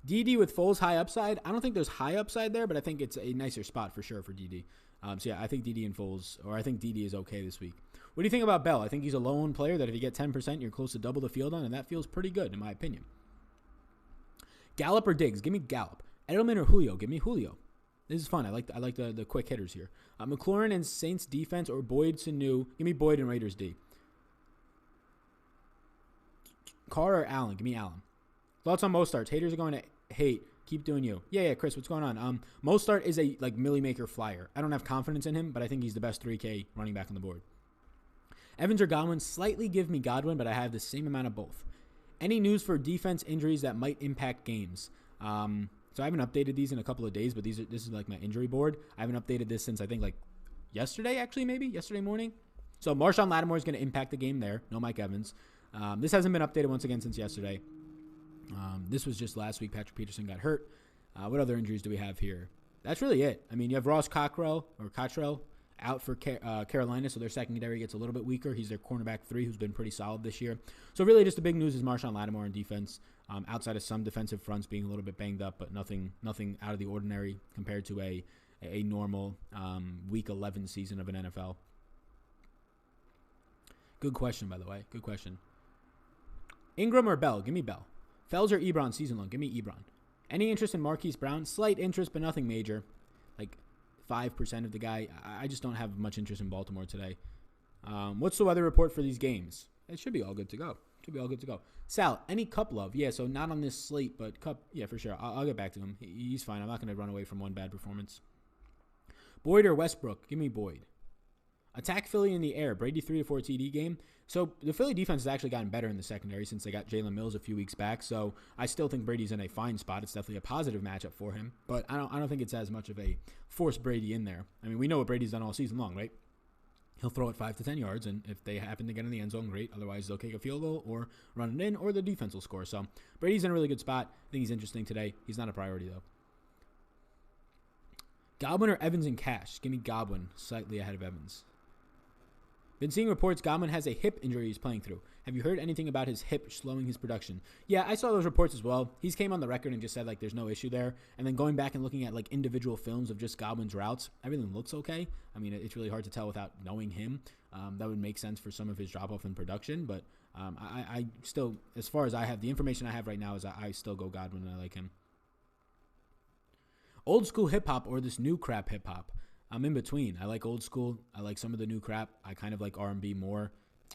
DD with Foles high upside. I don't think there's high upside there, but I think it's a nicer spot for sure for DD. So yeah, I think DD and Foles, or I think DD is okay this week. What do you think about Bell? I think he's a low-owned player that if you get 10%, you're close to double the field on, and that feels pretty good in my opinion. Gallup or Diggs? Give me Gallup. Edelman or Julio? Give me Julio. This is fun. I like the quick hitters here. McLaurin and Saints defense or Boyd Sanu? Give me Boyd and Raiders D. Carr or Allen? Give me Allen. Thoughts on Mostart? Haters are going to hate. Keep doing you. Yeah, Chris, what's going on? Mostart is a Millie Maker flyer. I don't have confidence in him, but I think he's the best 3K running back on the board. Evans or Godwin? Slightly give me Godwin, but I have the same amount of both. Any news for defense injuries that might impact games? So I haven't updated these in a couple of days, but this is like my injury board. I haven't updated this since I think like yesterday morning. So Marshawn Lattimore is going to impact the game there. No Mike Evans. This hasn't been updated once again since yesterday. This was just last week. Patrick Peterson got hurt. What other injuries do we have here? That's really it. I mean, you have Ross Cockrell out for Carolina, so their secondary gets a little bit weaker. He's their cornerback 3, who's been pretty solid this year. So really just the big news is Marshawn Lattimore in defense, outside of some defensive fronts being a little bit banged up, but nothing out of the ordinary compared to a normal Week 11 season of an NFL. Good question, by the way. Good question. Ingram or Bell? Give me Bell. Fells or Ebron season long? Give me Ebron. Any interest in Marquise Brown? Slight interest, but nothing major. Like 5% of the guy. I just don't have much interest in Baltimore today. What's the weather report for these games? It should be all good to go. Sal, any Cup love? Yeah, so not on this slate, but Cup, yeah, for sure. I'll get back to him. He's fine. I'm not going to run away from one bad performance. Boyd or Westbrook? Give me Boyd. Attack Philly in the air. Brady 3-4 TD game. So the Philly defense has actually gotten better in the secondary since they got Jalen Mills a few weeks back. So I still think Brady's in a fine spot. It's definitely a positive matchup for him. But I don't think it's as much of a force Brady in there. I mean, we know what Brady's done all season long, right? He'll throw it 5 to 10 yards, and if they happen to get in the end zone, great. Otherwise, they'll kick a field goal or run it in, or the defense will score. So Brady's in a really good spot. I think he's interesting today. He's not a priority, though. Godwin or Evans and Cash? Give me Godwin, slightly ahead of Evans. Been seeing reports Godwin has a hip injury he's playing through. Have you heard anything about his hip slowing his production? Yeah, I saw those reports as well. He's came on the record and just said, like, there's no issue there. And then going back and looking at, like, individual films of just Godwin's routes, everything looks okay. I mean, it's really hard to tell without knowing him. That would make sense for some of his drop-off in production. But I still, as far as I have, the information I have right now is I still go Godwin and I like him. Old school hip-hop or this new crap hip-hop? I'm in between. I like old school. I like some of the new crap. I kind of like R&B more.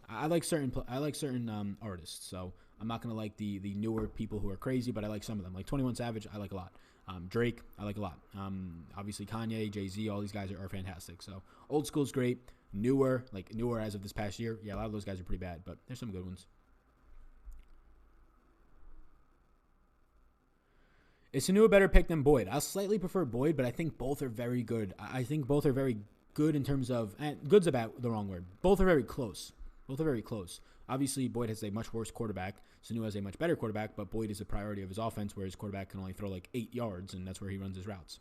I like certain artists. So I'm not gonna like the newer people who are crazy, but I like some of them. Like 21 Savage, I like a lot. Drake, I like a lot. Obviously Kanye, Jay-Z, all these guys are fantastic. So old school's great. Newer as of this past year. Yeah, a lot of those guys are pretty bad, but there's some good ones. Is Sanu a better pick than Boyd? I'll slightly prefer Boyd, but I think both are very good. I think both are very good in terms of, good's about the wrong word. Both are very close. Obviously, Boyd has a much worse quarterback. Sanu has a much better quarterback, but Boyd is a priority of his offense, where his quarterback can only throw like 8 yards, and that's where he runs his routes.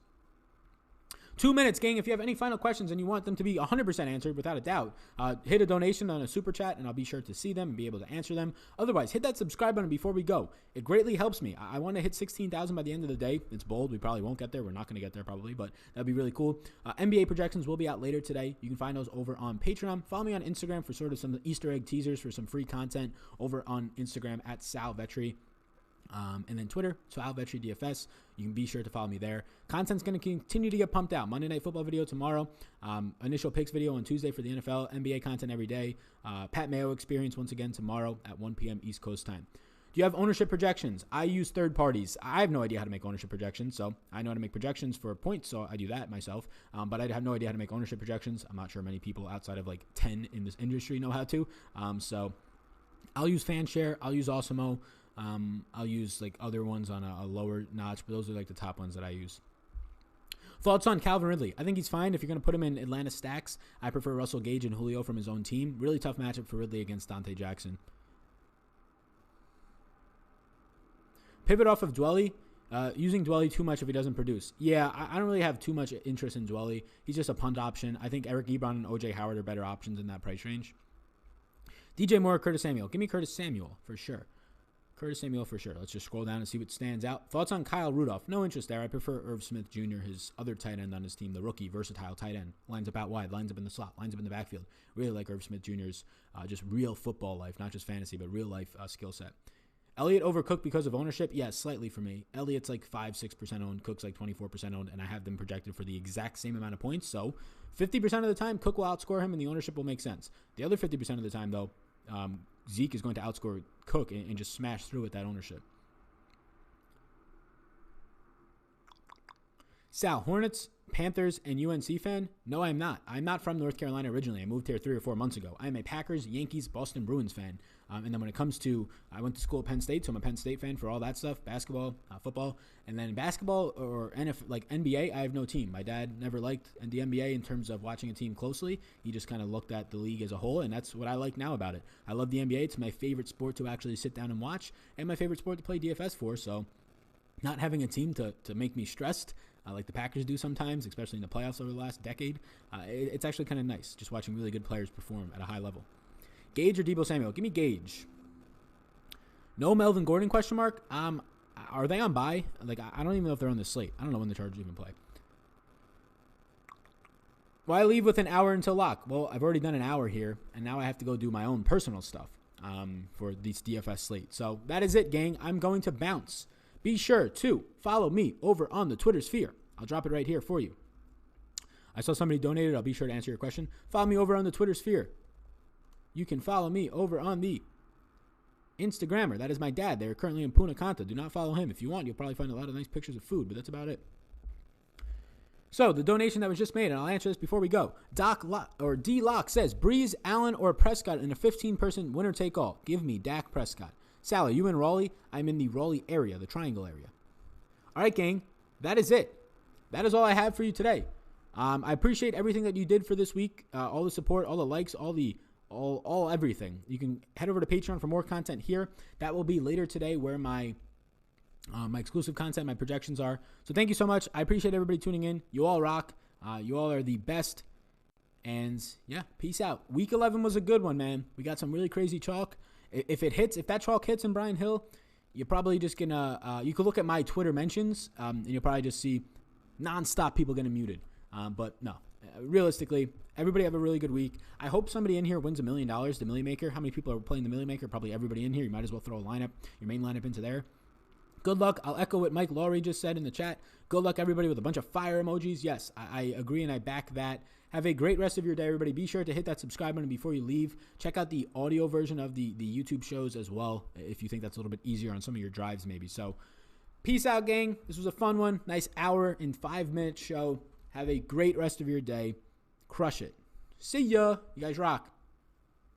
2 minutes, gang. If you have any final questions and you want them to be 100% answered without a doubt, hit a donation on a super chat and I'll be sure to see them and be able to answer them. Otherwise, hit that subscribe button before we go. It greatly helps me. I want to hit 16,000 by the end of the day. It's bold. We probably won't get there. We're not going to get there probably, but that'd be really cool. NBA projections will be out later today. You can find those over on Patreon. Follow me on Instagram for sort of some Easter egg teasers for some free content over on Instagram at Sal Vetri. And then Twitter, Sal Vetri DFS. You can be sure to follow me there. Content's going to continue to get pumped out. Monday Night Football video tomorrow. Initial picks video on Tuesday for the NFL. NBA content every day. Pat Mayo experience once again tomorrow at 1 p.m. East Coast time. Do you have ownership projections? I use third parties. I have no idea how to make ownership projections, so I know how to make projections for points, so I do that myself. But I have no idea how to make ownership projections. I'm not sure many people outside of like 10 in this industry know how to. So I'll use FanShare. I'll use Awesemo. I'll use like other ones on a lower notch, but those are like the top ones that I use. Thoughts on Calvin Ridley? I think he's fine. If you're going to put him in Atlanta stacks, I prefer Russell Gage and Julio from his own team. Really tough matchup for Ridley against Dante Jackson. Pivot off of Dwelly. Using Dwelly too much if he doesn't produce. Yeah, I don't really have too much interest in Dwelly. He's just a punt option. I think Eric Ebron and OJ Howard are better options in that price range. DJ Moore, Curtis Samuel. Give me Curtis Samuel for sure. Let's just scroll down and see what stands out. Thoughts on Kyle Rudolph? No interest there. I prefer Irv Smith Jr., his other tight end on his team, the rookie, versatile tight end. Lines up out wide, lines up in the slot, lines up in the backfield. Really like Irv Smith Jr.'s just real football life, not just fantasy, but real life skill set. Elliott over Cook because of ownership? Yeah, slightly for me. Elliott's like 5-6% owned. Cook's like 24% owned, and I have them projected for the exact same amount of points. So 50% of the time, Cook will outscore him, and the ownership will make sense. The other 50% of the time, though, Zeke is going to outscore Cook and just smash through with that ownership. Sal, Hornets, Panthers, and UNC fan? No, I'm not. I'm not from North Carolina originally. I moved here 3 or 4 months ago. I'm a Packers, Yankees, Boston Bruins fan. And then when it comes to, I went to school at Penn State, so I'm a Penn State fan for all that stuff, basketball, football. And then basketball or like NBA, I have no team. My dad never liked the NBA in terms of watching a team closely. He just kind of looked at the league as a whole, and that's what I like now about it. I love the NBA. It's my favorite sport to actually sit down and watch, and my favorite sport to play DFS for, so not having a team to make me stressed, like the Packers do sometimes, especially in the playoffs over the last decade, it's actually kind of nice just watching really good players perform at a high level. Gage or Deebo Samuel? Give me Gage. No Melvin Gordon, question mark. Are they on bye? Like, I don't even know if they're on the slate. I don't know when the Chargers even play. Why leave with an hour until lock? Well, I've already done an hour here, and now I have to go do my own personal stuff for this DFS slate. So that is it, gang. I'm going to bounce. Be sure to follow me over on the Twitter sphere. I'll drop it right here for you. I saw somebody donated. I'll be sure to answer your question. Follow me over on the Twitter sphere. You can follow me over on the Instagrammer. That is my dad. They're currently in Punta Cana. Do not follow him. If you want, you'll probably find a lot of nice pictures of food, but that's about it. So the donation that was just made, and I'll answer this before we go. D Lock says, Breeze, Allen, or Prescott in a 15-person winner-take-all. Give me Dak Prescott. Sally, you in Raleigh? I'm in the Raleigh area, the Triangle area. All right, gang. That is it. That is all I have for you today. I appreciate everything that you did for this week. All the support, all the likes, all everything. You can head over to Patreon for more content here. That will be later today where my exclusive content, my projections are. So thank you so much. I appreciate everybody tuning in. You all rock. You all are the best. And yeah, peace out. Week 11 was a good one, man. We got some really crazy chalk. If that chalk hits in Brian Hill, you're probably just gonna, you can look at my Twitter mentions, and you'll probably just see nonstop people getting muted. But no, realistically, everybody have a really good week. I hope somebody in here wins $1 million, the Million Maker. How many people are playing the Million Maker? Probably everybody in here. You might as well throw your main lineup into there. Good luck. I'll echo what Mike Laurie just said in the chat. Good luck, everybody, with a bunch of fire emojis. Yes, I agree, and I back that. Have a great rest of your day, everybody. Be sure to hit that subscribe button before you leave. Check out the audio version of the YouTube shows as well, if you think that's a little bit easier on some of your drives maybe. So peace out, gang. This was a fun one. Nice hour and 5-minute show. Have a great rest of your day. Crush it. See ya. You guys rock.